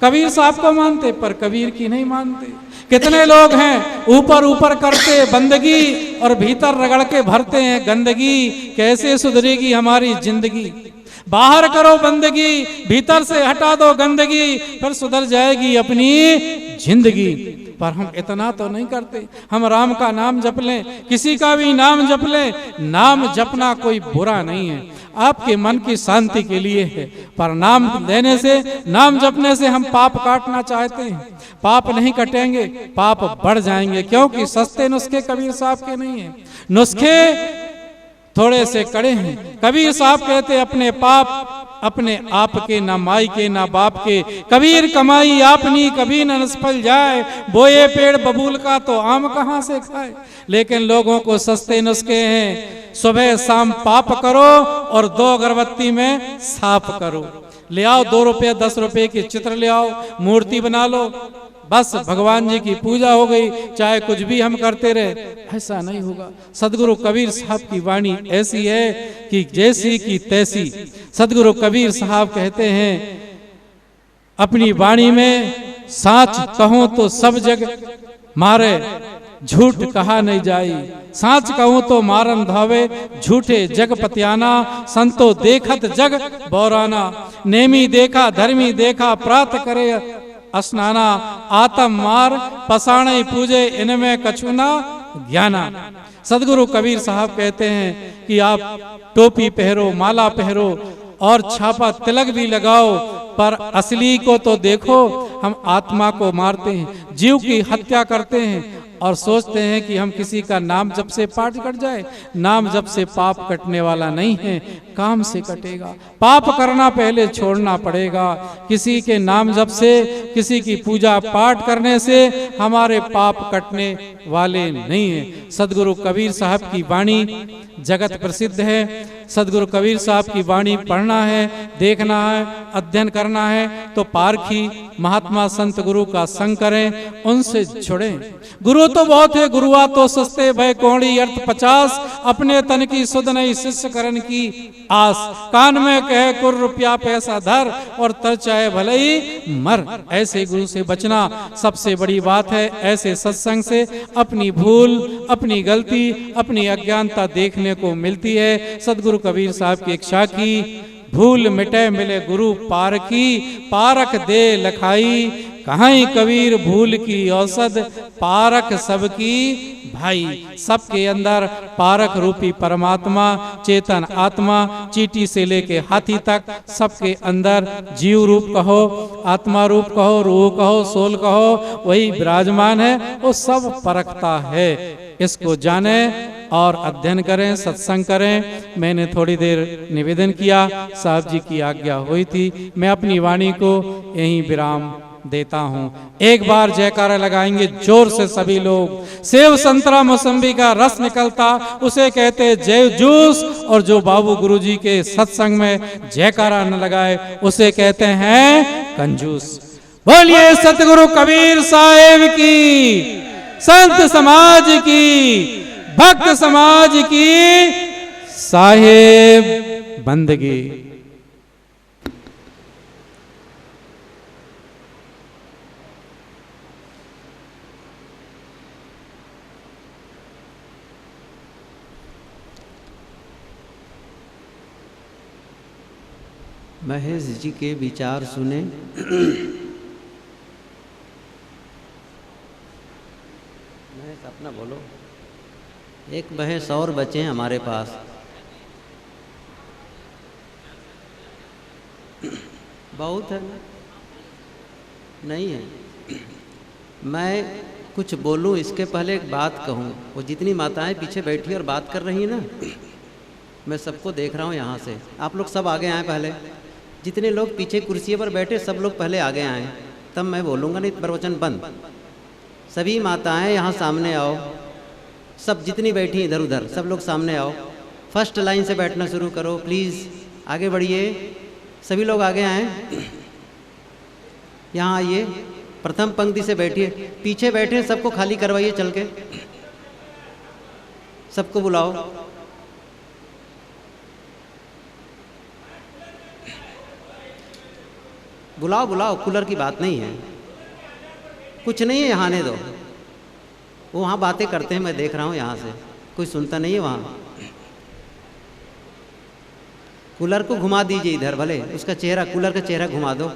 कबीर साहब को मानते पर कबीर की नहीं मानते। कितने लोग हैं ऊपर ऊपर करते बंदगी और भीतर रगड़ के भरते हैं गंदगी। कैसे सुधरेगी हमारी जिंदगी? बाहर करो बंदगी, भीतर से हटा दो गंदगी, फिर सुधर जाएगी अपनी जिंदगी। पर हम इतना तो नहीं करते। हम राम का नाम जप लें, किसी का भी नाम जप लें। नाम जपना कोई बुरा नहीं है, आपके मन की शांति के लिए है। पर नाम लेने से, नाम जपने से हम पाप काटना चाहते हैं। पाप नहीं कटेंगे, पाप बढ़ जाएंगे, क्योंकि सस्ते नुस्खे कबीर साहब के नहीं है। नुस्खे थोड़े से कड़े हैं। कबीर साहब कहते अपने पाप अपने आप के, ना माई के ना बाप के। कबीर कमाई आपनी कभी न निष्फल जाए, बोए पेड़ बबूल का तो आम कहाँ से खाए। लेकिन लोगों को सस्ते नुस्खे हैं। सुबह शाम पाप करो और 2 अगरबत्ती में साफ करो। ले आओ 2 रुपये 10 रुपये की चित्र ले आओ, मूर्ति बना लो, बस भगवान जी की पूजा हो गई, चाहे कुछ भी हम करते रहे। ऐसा नहीं होगा। सदगुरु कबीर साहब की वाणी ऐसी है कि जैसी की तैसी। सदगुरु कबीर साहब कहते हैं अपनी वाणी में, साच कहूं तो सब जग मारे, झूठ कहा नहीं जाई। साच कहूं तो मारन धावे, झूठे जग पतियाना। संतो देखत जग बौराना, नेमी देखा धर्मी देखा, प्रात करे स्नाना। आतम मार पसाणे पूजे, इनमें कछुना ज्ञाना। सदगुरु कबीर साहब कहते हैं कि आप टोपी पहरो, माला पहरो और छापा तिलक भी लगाओ, पर असली को तो देखो। हम आत्मा को मारते हैं, जीव की हत्या करते हैं और सोचते हैं कि हम किसी का नाम जप से पाप कट जाए। नाम जप से पाप कटने वाला नहीं है, काम से कटेगा। पाप करना पहले छोड़ना पड़ेगा। किसी के नाम जप से, किसी की पूजा पाठ करने से हमारे पाप कटने वाले नहीं है। सदगुरु कबीर साहब की वाणी जगत प्रसिद्ध है। सदगुरु कबीर साहब की वाणी पढ़ना है, देखना है, अध्ययन करना है तो पारखी महात्मा संत गुरु का संग करें, उनसे जुड़ें। गुरु तो बहुत है, गुरुआ तो सस्ते भय कौड़ी अर्थ 50। अपने तन की सुध नहीं शिष्य करण की आस। कान में कहे कुर रुपया पैसा धर, और तर चाहे भले ही मर। ऐसे गुरु से बचना सबसे बड़ी बात है। ऐसे सत्संग से अपनी भूल, अपनी गलती, अपनी अज्ञानता देखने को मिलती है। सदगुरु कबीर साहब की इच्छा की, भूल मिटे मिले गुरु पारखी, पारख दे लखाई। कहीं कबीर भूल की औसत, पारख सबकी भाई। सबके अंदर पारख रूपी परमात्मा, चेतन आत्मा, चींटी से लेके हाथी तक सबके अंदर जीव रूप कहो, आत्मा रूप कहो, रूह कहो, सोल कहो, वही विराजमान है। वो सब परखता है। इसको जाने और अध्ययन करें, सत्संग करें। मैंने थोड़ी देर निवेदन किया, साहब जी की आज्ञा हुई थी। मैं अपनी वाणी को यहीं विराम देता हूँ। एक बार जयकारा लगाएंगे जोर से सभी लोग। सेव संतरा मौसम्बी का रस निकलता उसे कहते जय जूस, और जो बाबू गुरुजी के सत्संग में जयकारा न लगाए उसे कहते हैं कंजूस। बोलिए सतगुरु कबीर साहेब की, संत समाज की, भक्त समाज की साहेब बंदगी। महेश जी के विचार सुने। महेश अपना बोलो। एक महेश और बचे हैं हमारे पास। बहुत है ना? नहीं है। मैं कुछ बोलूं इसके पहले एक बात कहूं। वो जितनी माताएं पीछे बैठी और बात कर रही हैं ना, मैं सबको देख रहा हूं यहाँ से। आप लोग सब आगे आए पहले। जितने लोग पीछे कुर्सियों पर बैठे सब लोग पहले आगे आए, तब मैं बोलूँगा, नहीं प्रवचन बंद। सभी माताएं यहाँ सामने आओ। सब जितनी बैठी इधर उधर सब लोग सामने आओ। फर्स्ट लाइन से बैठना शुरू करो प्लीज़। आगे बढ़िए, सभी लोग आगे आएँ। यहाँ आइए, प्रथम पंक्ति से बैठिए। पीछे बैठे सबको खाली करवाइए, चल के सबको बुलाओ। बुलाओ बुलाओ, कूलर की बात नहीं है, कुछ नहीं है, यहाँ आने दो। वो वहाँ बातें करते हैं, मैं देख रहा हूँ यहाँ से, कोई सुनता नहीं है वहाँ। कूलर को घुमा दीजिए इधर, भले उसका चेहरा, कूलर का चेहरा घुमा दो।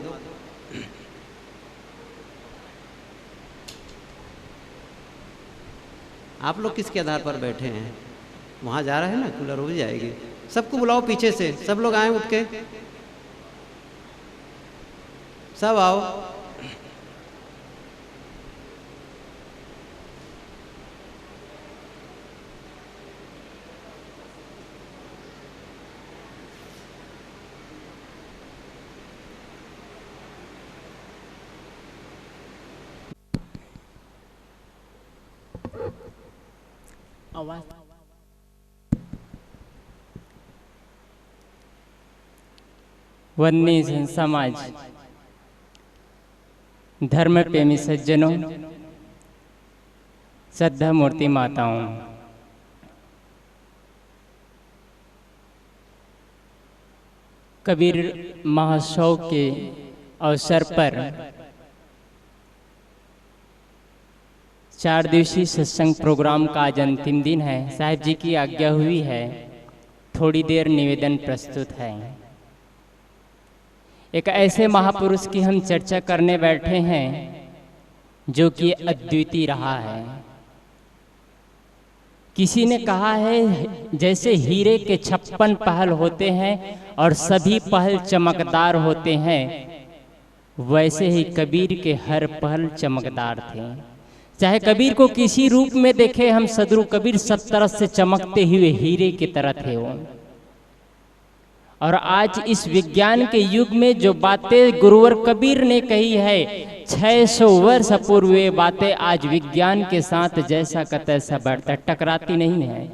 आप लोग किसके आधार पर बैठे हैं? वहाँ जा रहा है ना, कूलर हो जाएगी। सबको बुलाओ पीछे से, सब लोग आए उठ के, सब आओ। आवाज वन्नी जन समाज, धर्म प्रेमी सज्जनों, श्रद्धा मूर्ति माताओं, कबीर महोत्सव के अवसर पर 4 दिवसीय सत्संग प्रोग्राम का आज अंतिम दिन है। साहिब जी की आज्ञा हुई है, थोड़ी देर निवेदन प्रस्तुत है। एक ऐसे महापुरुष की हम चर्चा करने बैठे हैं जो कि अद्वितीय रहा है। किसी ने कहा है जैसे हीरे के 56 पहल होते हैं और सभी पहल चमकदार होते हैं, वैसे ही कबीर के हर पहल चमकदार थे। चाहे कबीर को किसी रूप में देखे हम, सदगुरु कबीर सब तरफ से चमकते हुए हीरे की तरह थे वो। और आज इस विज्ञान के युग में जो बातें गुरुवर कबीर ने कही है, 600 वर्ष पूर्व ये बातें आज विज्ञान के साथ जैसा का तैसा बढ़ता, टकराती नहीं है।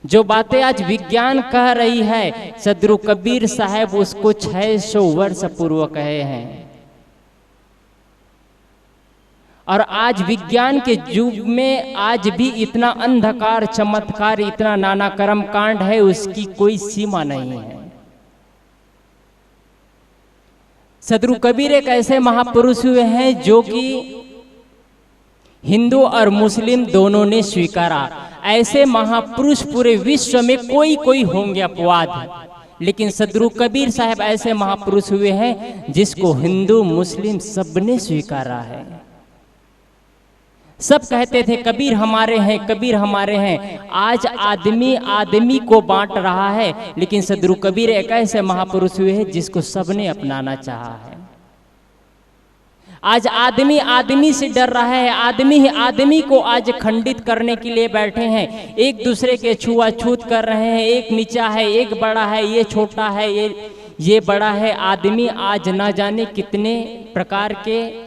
जो बातें आज विज्ञान कह रही है, सदगुरु कबीर साहब उसको 600 वर्ष पूर्व कहे हैं। और आज विज्ञान के युग में आज भी इतना अंधकार, चमत्कार, इतना नाना कर्म कांड है, उसकी कोई सीमा नहीं है। सदगुरु कबीर एक ऐसे महापुरुष हुए हैं जो कि हिंदू और मुस्लिम दोनों ने स्वीकारा। ऐसे महापुरुष पूरे विश्व में कोई होंगे अपवाद, लेकिन सदगुरु कबीर साहब ऐसे महापुरुष हुए हैं जिसको हिंदू मुस्लिम सबने स्वीकारा है। सब कहते थे कबीर हमारे हैं, कबीर हमारे हैं। आज आदमी आदमी को बांट रहा है, लेकिन सदगुरु कबीर एक ऐसे महापुरुष हुए हैं जिसको सबने अपनाना चाहा है। आज आदमी आदमी से डर रहा है, आदमी ही आदमी को आज खंडित करने के लिए बैठे हैं। एक दूसरे के छुआछूत कर रहे हैं, एक नीचा है, एक बड़ा है, ये छोटा है, ये बड़ा है। आदमी आज ना जाने कितने प्रकार के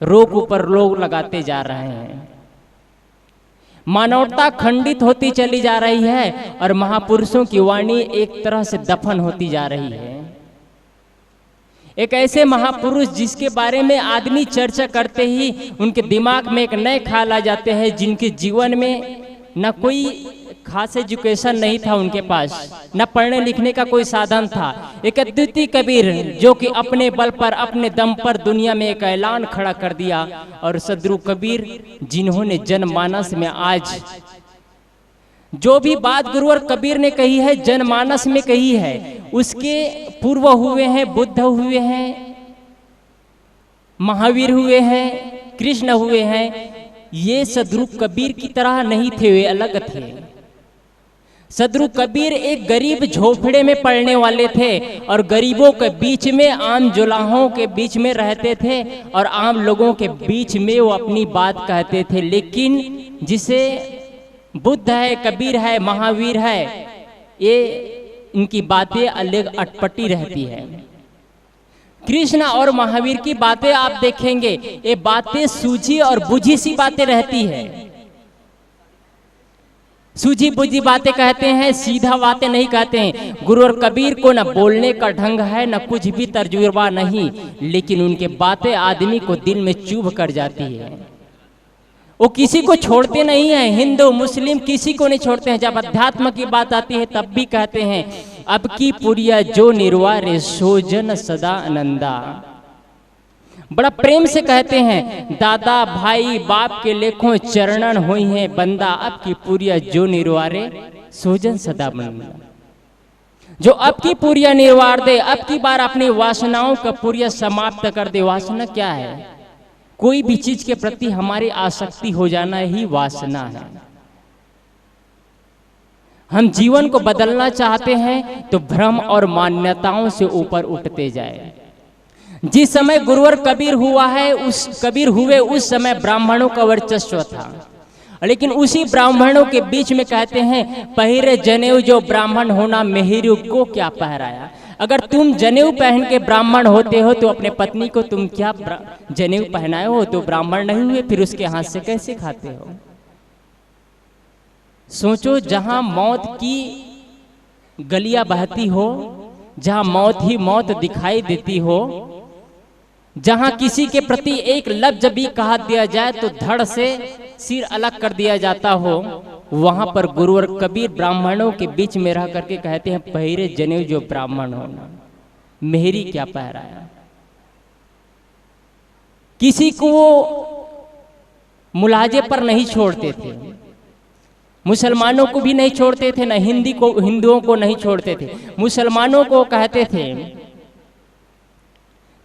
रोग ऊपर रोग लगाते जा रहे हैं। मानवता खंडित होती चली जा रही है और महापुरुषों की वाणी एक तरह से दफन होती जा रही है। एक ऐसे महापुरुष जिसके बारे में आदमी चर्चा करते ही उनके दिमाग में एक नए ख्याल आ जाते हैं, जिनके जीवन में न कोई खास एजुकेशन नहीं था उनके पास, न पढ़ने लिखने का कोई साधन था। एक अद्वितीय कबीर जो कि अपने बल पर, अपने दम पर दुनिया में एक ऐलान खड़ा कर दिया। और सदगुरु कबीर जिन्होंने जनमानस में आज जो भी बात गुरुवर कबीर ने कही है, जनमानस में कही है, उसके पूर्व हुए हैं, बुद्ध हुए हैं, महावीर हुए हैं, कृष्ण हुए हैं। ये सदगुरु कबीर की तरह नहीं थे, वे अलग थे। सदगुरु कबीर एक गरीब झोपड़े में पड़ने वाले थे और गरीबों के बीच में, आम जुलाहों के बीच में रहते थे और आम लोगों के बीच में वो अपनी बात कहते थे। लेकिन जिसे बुद्ध है, कबीर है, महावीर है, ये इनकी बातें अलग अटपटी रहती है। कृष्ण और महावीर की बातें आप देखेंगे, ये बातें सूझी और बुझी सी बातें रहती है। सूझी बुझी बातें कहते हैं, सीधा बातें नहीं कहते हैं। गुरु और कबीर को न बोलने का ढंग है, न कुछ भी तजुर्बा नहीं, लेकिन उनके बातें आदमी को दिल में चुभ कर जाती है। वो किसी को छोड़ते नहीं हैं, हिंदू मुस्लिम किसी को नहीं छोड़ते हैं। जब अध्यात्म की बात आती है तब भी कहते हैं, अब की पुरिया जो निर्वारे सो जन सदा आनंदा। बड़ा प्रेम से कहते हैं, दादा भाई बाप के लेखों चरणन होई हैं बंदा, अब की पूरिया जो निर्वारे सोजन सदा बंदा। जो अब की पूरिया निर्वार दे, अब की बार अपनी वासनाओं का पूरिया समाप्त कर दे। वासना क्या है? कोई भी चीज के प्रति हमारी आसक्ति हो जाना ही वासना है। हम जीवन को बदलना चाहते हैं तो भ्रम और मान्यताओं से ऊपर उठते जाए। जिस समय गुरुवर कबीर हुआ है, कबीर हुए उस समय ब्राह्मणों का वर्चस्व था, लेकिन उसी ब्राह्मणों के बीच में कहते हैं, पहिरे जनेऊ जो ब्राह्मण होना मेहरू को क्या पहराया। अगर तुम जनेऊ पहन के ब्राह्मण होते हो तो अपने पत्नी को तुम क्या जनेऊ पहनाए हो तो ब्राह्मण नहीं हुए, फिर उसके हाथ से कैसे खाते हो? सोचो, जहां मौत की गलियां बहती हो, जहां मौत ही मौत दिखाई देती हो, जहां किसी के प्रति एक लफ्ज भी कहा दिया जाए तो धड़ से सिर अलग कर दिया जाता हो, वहां पर गुरुवर कबीर ब्राह्मणों के बीच में रह करके कहते हैं, पहिरे जनेऊ जो ब्राह्मण होना मेहरी क्या पहराया। किसी को मुलाजे पर नहीं छोड़ते थे, मुसलमानों को भी नहीं छोड़ते थे, न हिंदुओं को नहीं छोड़ते थे। मुसलमानों को कहते थे,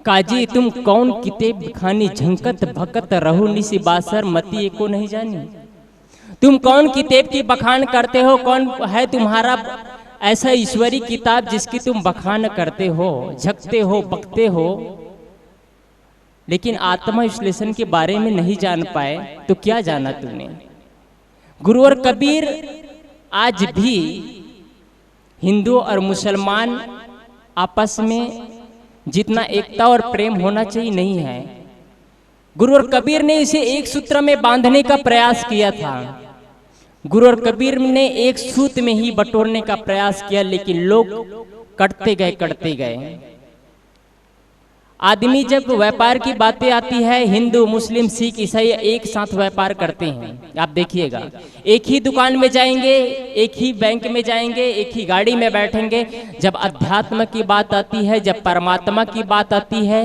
काजी तुम कौन किताब खानी झंकत भकत रहू निसी बासर मती को नहीं जानी। तुम कौन किताब की बखान करते हो, कौन है तुम्हारा ऐसा ईश्वरी किताब जिसकी तुम बखान करते हो, झकते हो, बकते हो, लेकिन आत्मा विश्लेषण के बारे में नहीं जान पाए तो क्या जाना तुमने। गुरुवर कबीर आज भी हिंदू और मुसलमान आपस में जितना एकता और प्रेम होना चाहिए नहीं है। गुरुवर कबीर ने इसे एक सूत्र में बांधने का प्रयास किया था। गुरुवर कबीर ने एक सूत्र में ही बटोरने का प्रयास किया, लेकिन लोग कटते गए। आदमी जब व्यापार की बातें आती है, हिंदू मुस्लिम सिख ईसाई एक साथ व्यापार करते हैं। आप देखिएगा, एक ही दुकान में जाएंगे, एक ही बैंक में जाएंगे, एक ही गाड़ी में बैठेंगे। जब अध्यात्म की बात आती है, जब परमात्मा की बात आती है,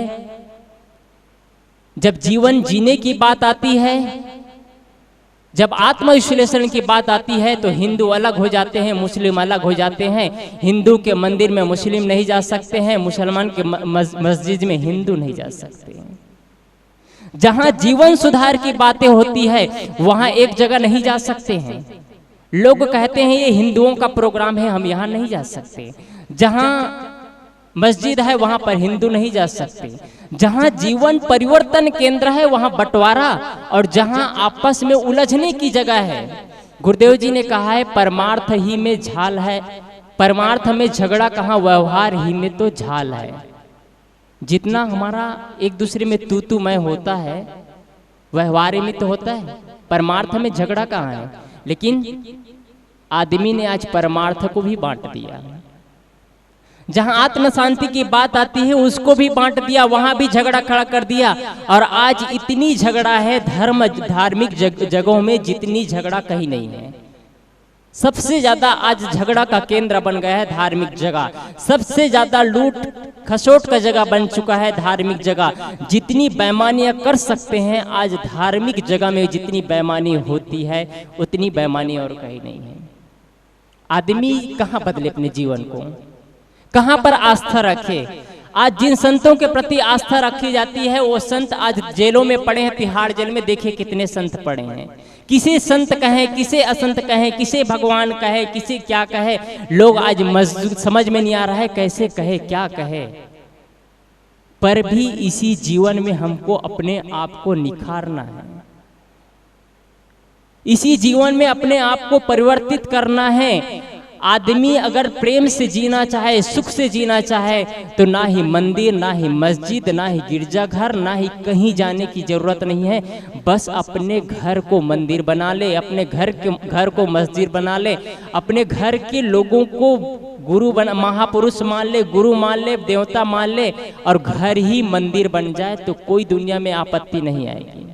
जब जीवन जीने की बात आती है, जब आत्मविश्लेषण की बात आती है, तो हिंदू अलग हो जाते हैं, मुस्लिम अलग हो जाते हैं। हिंदू के मंदिर में मुस्लिम नहीं जा सकते हैं, मुसलमान के मस्जिद में हिंदू नहीं जा सकते हैं। जहां जीवन सुधार की बातें होती है वहां एक जगह नहीं जा सकते हैं। लोग कहते हैं ये हिंदुओं का प्रोग्राम है, हम यहाँ नहीं जा सकते। जहां मस्जिद है वहां पर हिंदू नहीं जा सकते। जहां जीवन परिवर्तन केंद्र है वहां बंटवारा, और जहां आपस में उलझने की जगह है। गुरुदेव जी ने कहा है, परमार्थ ही में झाल है, परमार्थ में झगड़ा कहाँ, व्यवहार ही में तो झाल है। जितना हमारा एक दूसरे में तू मैं होता है, व्यवहार में तो होता है, परमार्थ में झगड़ा कहाँ है। लेकिन आदमी ने आज परमार्थ को भी बांट दिया। जहां आत्म शांति की बात आती है उसको भी बांट दिया, वहां भी झगड़ा खड़ा कर दिया। और आज इतनी झगड़ा है धार्मिक जगहों में जितनी झगड़ा कहीं नहीं है। सबसे ज्यादा आज झगड़ा का केंद्र बन गया है धार्मिक जगह। सबसे ज्यादा लूट खसोट का जगह बन चुका है धार्मिक जगह। जितनी बेईमानियां कर सकते हैं आज धार्मिक जगह में जितनी बेईमानी होती है उतनी बेईमानी और कहीं नहीं है। आदमी कहाँ बदले अपने जीवन को, कहां पर आस्था रखे। आज जिन संतों के प्रति आस्था रखी जाती है वो संत आज जेलों में पड़े हैं। तिहाड़ जेल में देखिए कितने संत पड़े हैं। किसे संत कहें, किसे असंत कहें, किसे भगवान कहे, किसे क्या कहे, लोग आज समझ में नहीं आ रहा है कैसे कहे, क्या कहे। पर भी इसी जीवन में हमको अपने आप को निखारना है, इसी जीवन में अपने आप को परिवर्तित करना है। आदमी अगर प्रेम से जीना चाहे, सुख से जीना चाहे, तो ना ही मंदिर, ना ही मस्जिद, ना ही गिरजाघर, ना ही कहीं जाने की जरूरत नहीं है। बस अपने घर को मंदिर बना ले, अपने घर को मस्जिद बना ले, अपने घर के लोगों को गुरु बना, महापुरुष मान ले, गुरु मान ले, देवता मान ले, और घर ही मंदिर बन जाए तो कोई दुनिया में आपत्ति नहीं आएगी।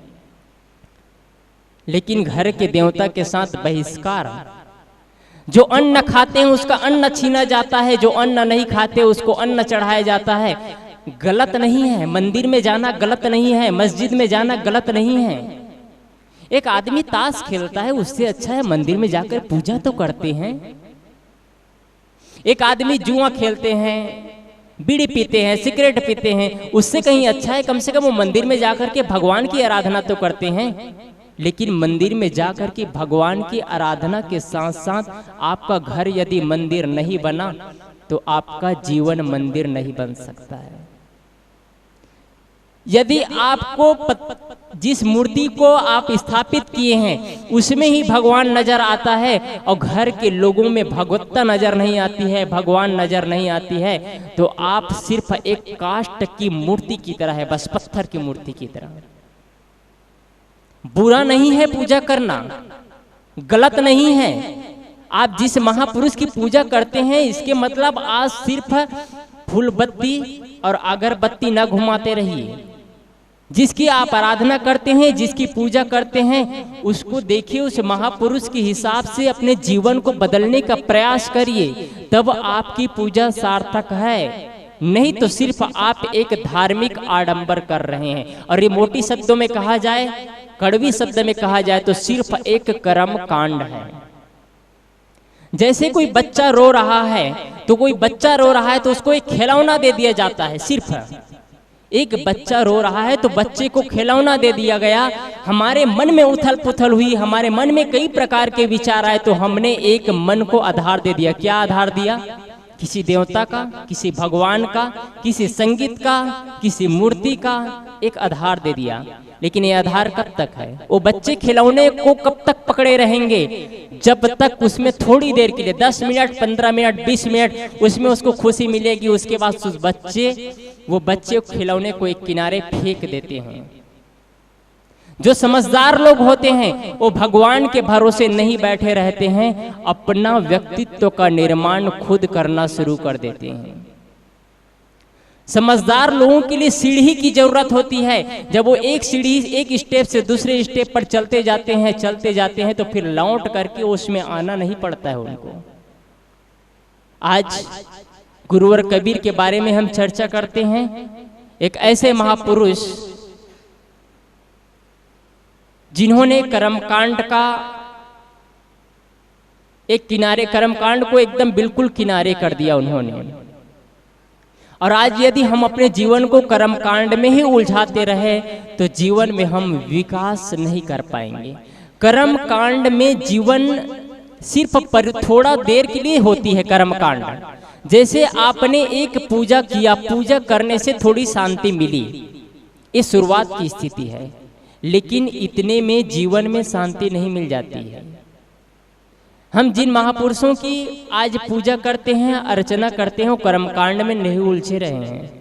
लेकिन घर के देवता के साथ बहिष्कार, जो अन्न खाते हैं उसका अन्न छीना जाता है, जो अन्न नहीं खाते उसको अन्न चढ़ाया जाता है। गलत नहीं है, मंदिर में जाना गलत नहीं है, मस्जिद में जाना गलत नहीं है। एक आदमी ताश खेलता है, उससे अच्छा है मंदिर में जाकर पूजा तो करते हैं। एक आदमी जुआ खेलते हैं, बीड़ी पीते हैं, सिगरेट पीते हैं, उससे कहीं अच्छा है कम से कम वो मंदिर में जाकर के भगवान की आराधना तो करते हैं। लेकिन मंदिर में जाकर के भगवान की आराधना के साथ साथ आपका घर यदि मंदिर नहीं बना तो आपका जीवन मंदिर नहीं बन सकता है। यदि आपको जिस मूर्ति को आप स्थापित किए हैं उसमें ही भगवान नजर आता है और घर के लोगों में भगवत्ता नजर नहीं आती है, भगवान नजर नहीं आती है, तो आप सिर्फ एक काष्ठ की मूर्ति की तरह है, बस पत्थर की मूर्ति की तरह। बुरा नहीं है पूजा करना, गलत नहीं है। आप जिस महापुरुष की पूजा करते हैं इसके मतलब आज सिर्फ फूल बत्ती और अगरबत्ती न घुमाते रहिए। जिसकी आप आराधना करते हैं, जिसकी पूजा करते हैं, उसको देखिए, उस महापुरुष के हिसाब से अपने जीवन को बदलने का प्रयास करिए, तब आपकी पूजा सार्थक है। नहीं तो सिर्फ आप एक धार्मिक आडंबर कर रहे हैं। और ये मोटी शब्दों में कहा जाए, कड़वी शब्द में कहा जाए तो सिर्फ एक कर्म कांड है। जैसे कोई बच्चा रो रहा है तो कोई बच्चा रो रहा है तो उसको एक खिलौना दे दिया जाता है। सिर्फ एक बच्चा रो रहा है तो बच्चे को खिलौना दे दिया गया। हमारे मन में उथल पुथल हुई, हमारे मन में कई प्रकार के विचार आए तो हमने एक मन को आधार दे दिया। क्या आधार दिया? किसी देवता का, किसी भगवान का, किसी संगीत का, किसी मूर्ति का एक आधार दे दिया। लेकिन ये आधार कब तक है? वो बच्चे खिलौने को कब तक पकड़े रहेंगे? जब तक उसमें थोड़ी देर के लिए 10 मिनट, 15 मिनट, 20 मिनट उसमें उसको खुशी मिलेगी, उसके बाद वो बच्चे खिलौने को एक किनारे फेंक देते हैं। जो समझदार लोग होते हैं वो भगवान के भरोसे नहीं बैठे रहते हैं, अपना व्यक्तित्व का निर्माण खुद करना शुरू कर देते हैं। समझदार लोगों के लिए सीढ़ी की जरूरत होती है। जब वो एक सीढ़ी, एक स्टेप से दूसरे स्टेप पर चलते जाते हैं तो फिर लौट करके उसमें आना नहीं पड़ता है उनको। आज गुरुवर कबीर के बारे में हम चर्चा करते हैं। एक ऐसे महापुरुष जिन्होंने कर्मकांड का एक किनारे, कर्मकांड को एकदम बिल्कुल किनारे कर दिया उन्होंने। और आज यदि हम अपने जीवन को कर्मकांड में ही उलझाते रहे तो जीवन में हम विकास नहीं कर पाएंगे। कर्मकांड में जीवन सिर्फ थोड़ा देर के लिए होती है। कर्मकांड जैसे आपने एक पूजा किया, पूजा करने से थोड़ी शांति मिली, ये शुरुआत की स्थिति है, लेकिन इतने में जीवन में शांति नहीं मिल जाती है। हम जिन महापुरुषों की आज पूजा करते हैं, अर्चना करते हैं, वो कर्मकांड में नहीं उलझे रहे हैं।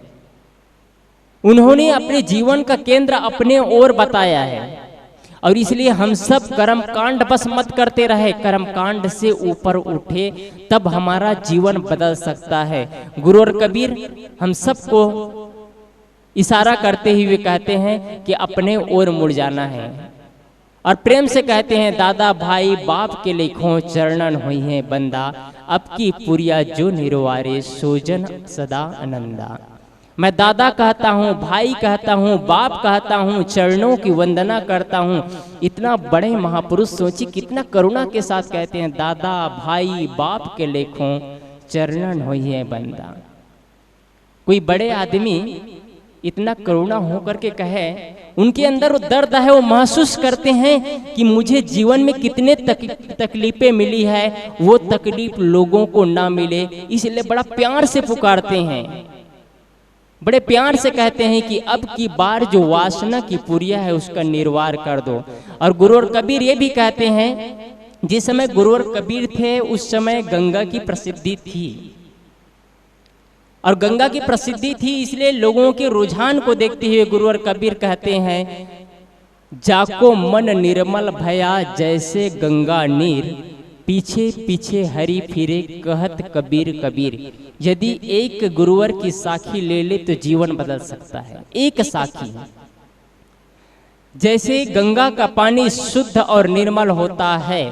उन्होंने अपने जीवन का केंद्र अपने ओर बताया है और इसलिए हम सब कर्मकांड बस मत करते रहे, कर्मकांड से ऊपर उठे, तब हमारा जीवन बदल सकता है। गुरुवर कबीर हम सबको इशारा करते हुए कहते हैं कि अपने ओर मुड़ जाना है और प्रेम से कहते हैं, दादा भाई बाप के लेखों चरणन हुई है बंदा, अब की पुरिया जो निरवारे सोजन सदा आनंदा। मैं दादा कहता हूँ, भाई कहता हूँ, बाप कहता हूँ, चरणों की वंदना करता हूँ। इतना बड़े महापुरुष सोची कितना करुणा के साथ कहते हैं, दादा भाई बाप के लेखों चरणन हुई है बंदा। कोई बड़े आदमी इतना करुणा हो करके कहे, उनके अंदर वो दर्द है, वो महसूस करते हैं कि मुझे जीवन में कितने तकलीफें मिली है, वो तकलीफ लोगों को ना मिले, इसलिए बड़ा प्यार से पुकारते हैं, बड़े प्यार से कहते हैं कि अब की बार जो वासना की पुरिया है उसका निर्वार कर दो। और गुरुवर कबीर ये भी कहते हैं, जिस समय गुरुवर कबीर थे उस समय गंगा की प्रसिद्धि थी, और गंगा की प्रसिद्धि थी इसलिए लोगों के रुझान को देखते हुए गुरुवर कबीर कहते हैं, जाको मन निर्मल भया जैसे गंगा नीर, पीछे पीछे हरि फिरे कहत कबीर कबीर। यदि एक गुरुवर की साखी ले ले तो जीवन बदल सकता है। एक साखी, जैसे गंगा का पानी शुद्ध और निर्मल होता है,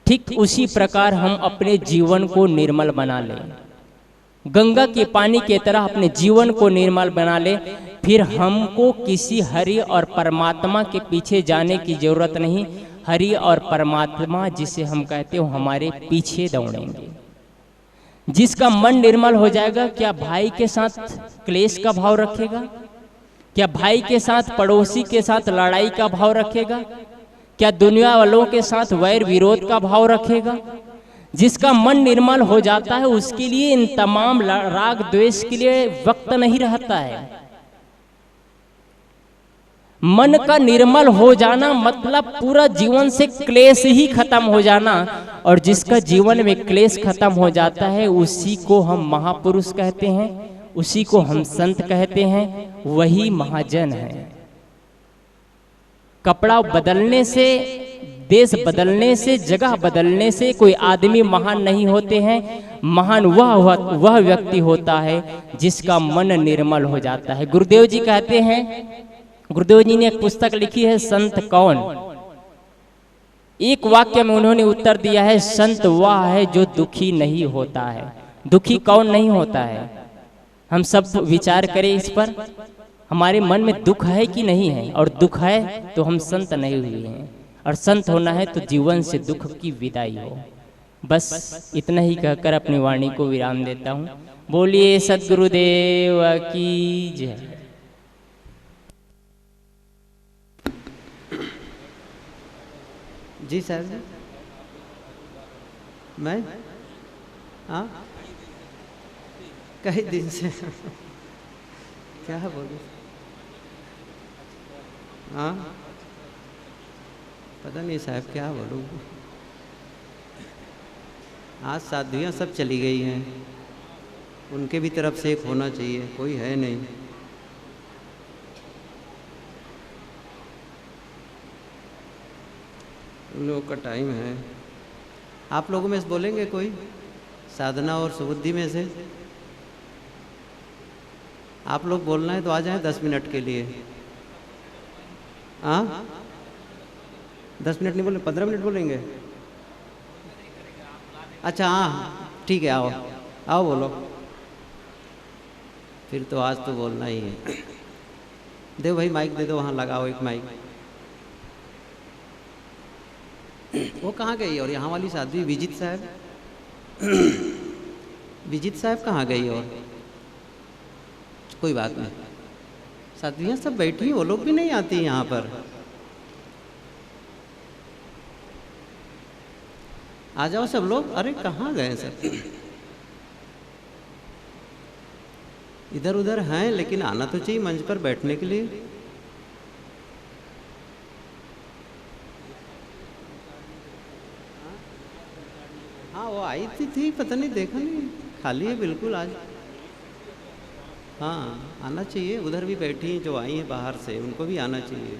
ठीक उसी प्रकार हम अपने जीवन को निर्मल बना लें। गंगा के पानी की तरह अपने जीवन को निर्मल बना ले, फिर हमको किसी हरि और परमात्मा के पीछे जाने की जरूरत नहीं। हरि और परमात्मा जिसे हम कहते हो हमारे पीछे दौड़ेंगे। जिसका मन निर्मल हो जाएगा, क्या भाई के साथ क्लेश का भाव रखेगा? क्या भाई के साथ, पड़ोसी के साथ लड़ाई का भाव रखेगा? क्या दुनिया वालों के साथ वैर विरोध का भाव रखेगा? जिसका मन निर्मल हो जाता है उसके लिए इन तमाम राग द्वेष के लिए वक्त नहीं रहता है। मन का निर्मल हो जाना मतलब पूरा जीवन से क्लेश ही खत्म हो जाना, और जिसका जीवन में क्लेश खत्म हो जाता है उसी को हम महापुरुष कहते हैं, उसी को हम संत कहते हैं, वही महाजन है। कपड़ा बदलने से, देश बदलने से, जगह बदलने से कोई आदमी महान नहीं होते हैं। महान वह व्यक्ति होता है जिसका मन निर्मल हो जाता है। गुरुदेव जी कहते हैं, गुरुदेव जी ने एक पुस्तक लिखी है संत कौन। एक वाक्य में उन्होंने उत्तर दिया है, संत वह है जो दुखी नहीं होता है। दुखी कौन नहीं होता है? हम सब विचार करें इस पर, हमारे मन में दुख है कि नहीं है? और दुख है तो हम संत नहीं हुए हैं, और संत होना है तो जीवन से दुख की विदाई हो। बस इतना ही कहकर अपनी वाणी को विराम देता हूँ। बोलिए सद्गुरुदेव की जय। जी साहब, मैं हाँ कई दिन से क्या बोलूं, हाँ पता नहीं साहब क्या बोलूं। आज साधुयाँ सब चली गई हैं, उनके भी तरफ से एक होना चाहिए, कोई है नहीं। उन लोगों का टाइम है। आप लोगों में से बोलेंगे कोई साधना और सुबुद्धि में से? आप लोग बोलना है तो आ जाएं 10 मिनट के लिए। हाँ 10 मिनट नहीं बोले, 15 मिनट बोलेंगे? अच्छा हाँ ठीक है, आओ आओ बोलो। फिर तो आज तो बोलना ही है। दे भाई माइक दे दो, वहाँ लगाओ एक माइक। वो कहाँ गई? और यहाँ वाली साध्वी विजित साहब, विजित साहब कहाँ गई? और कोई बात नहीं, साध्वियाँ सब बैठी हैं, वो लोग भी नहीं आती यहाँ पर। आ जाओ सब लोग। अरे कहाँ गए सब? इधर उधर हैं, लेकिन आना तो चाहिए मंच पर बैठने के लिए। हाँ वो आई थी पता नहीं, देखा नहीं, खाली है बिल्कुल आज। हाँ आना चाहिए, उधर भी बैठी हैं जो आई हैं बाहर से, उनको भी आना चाहिए।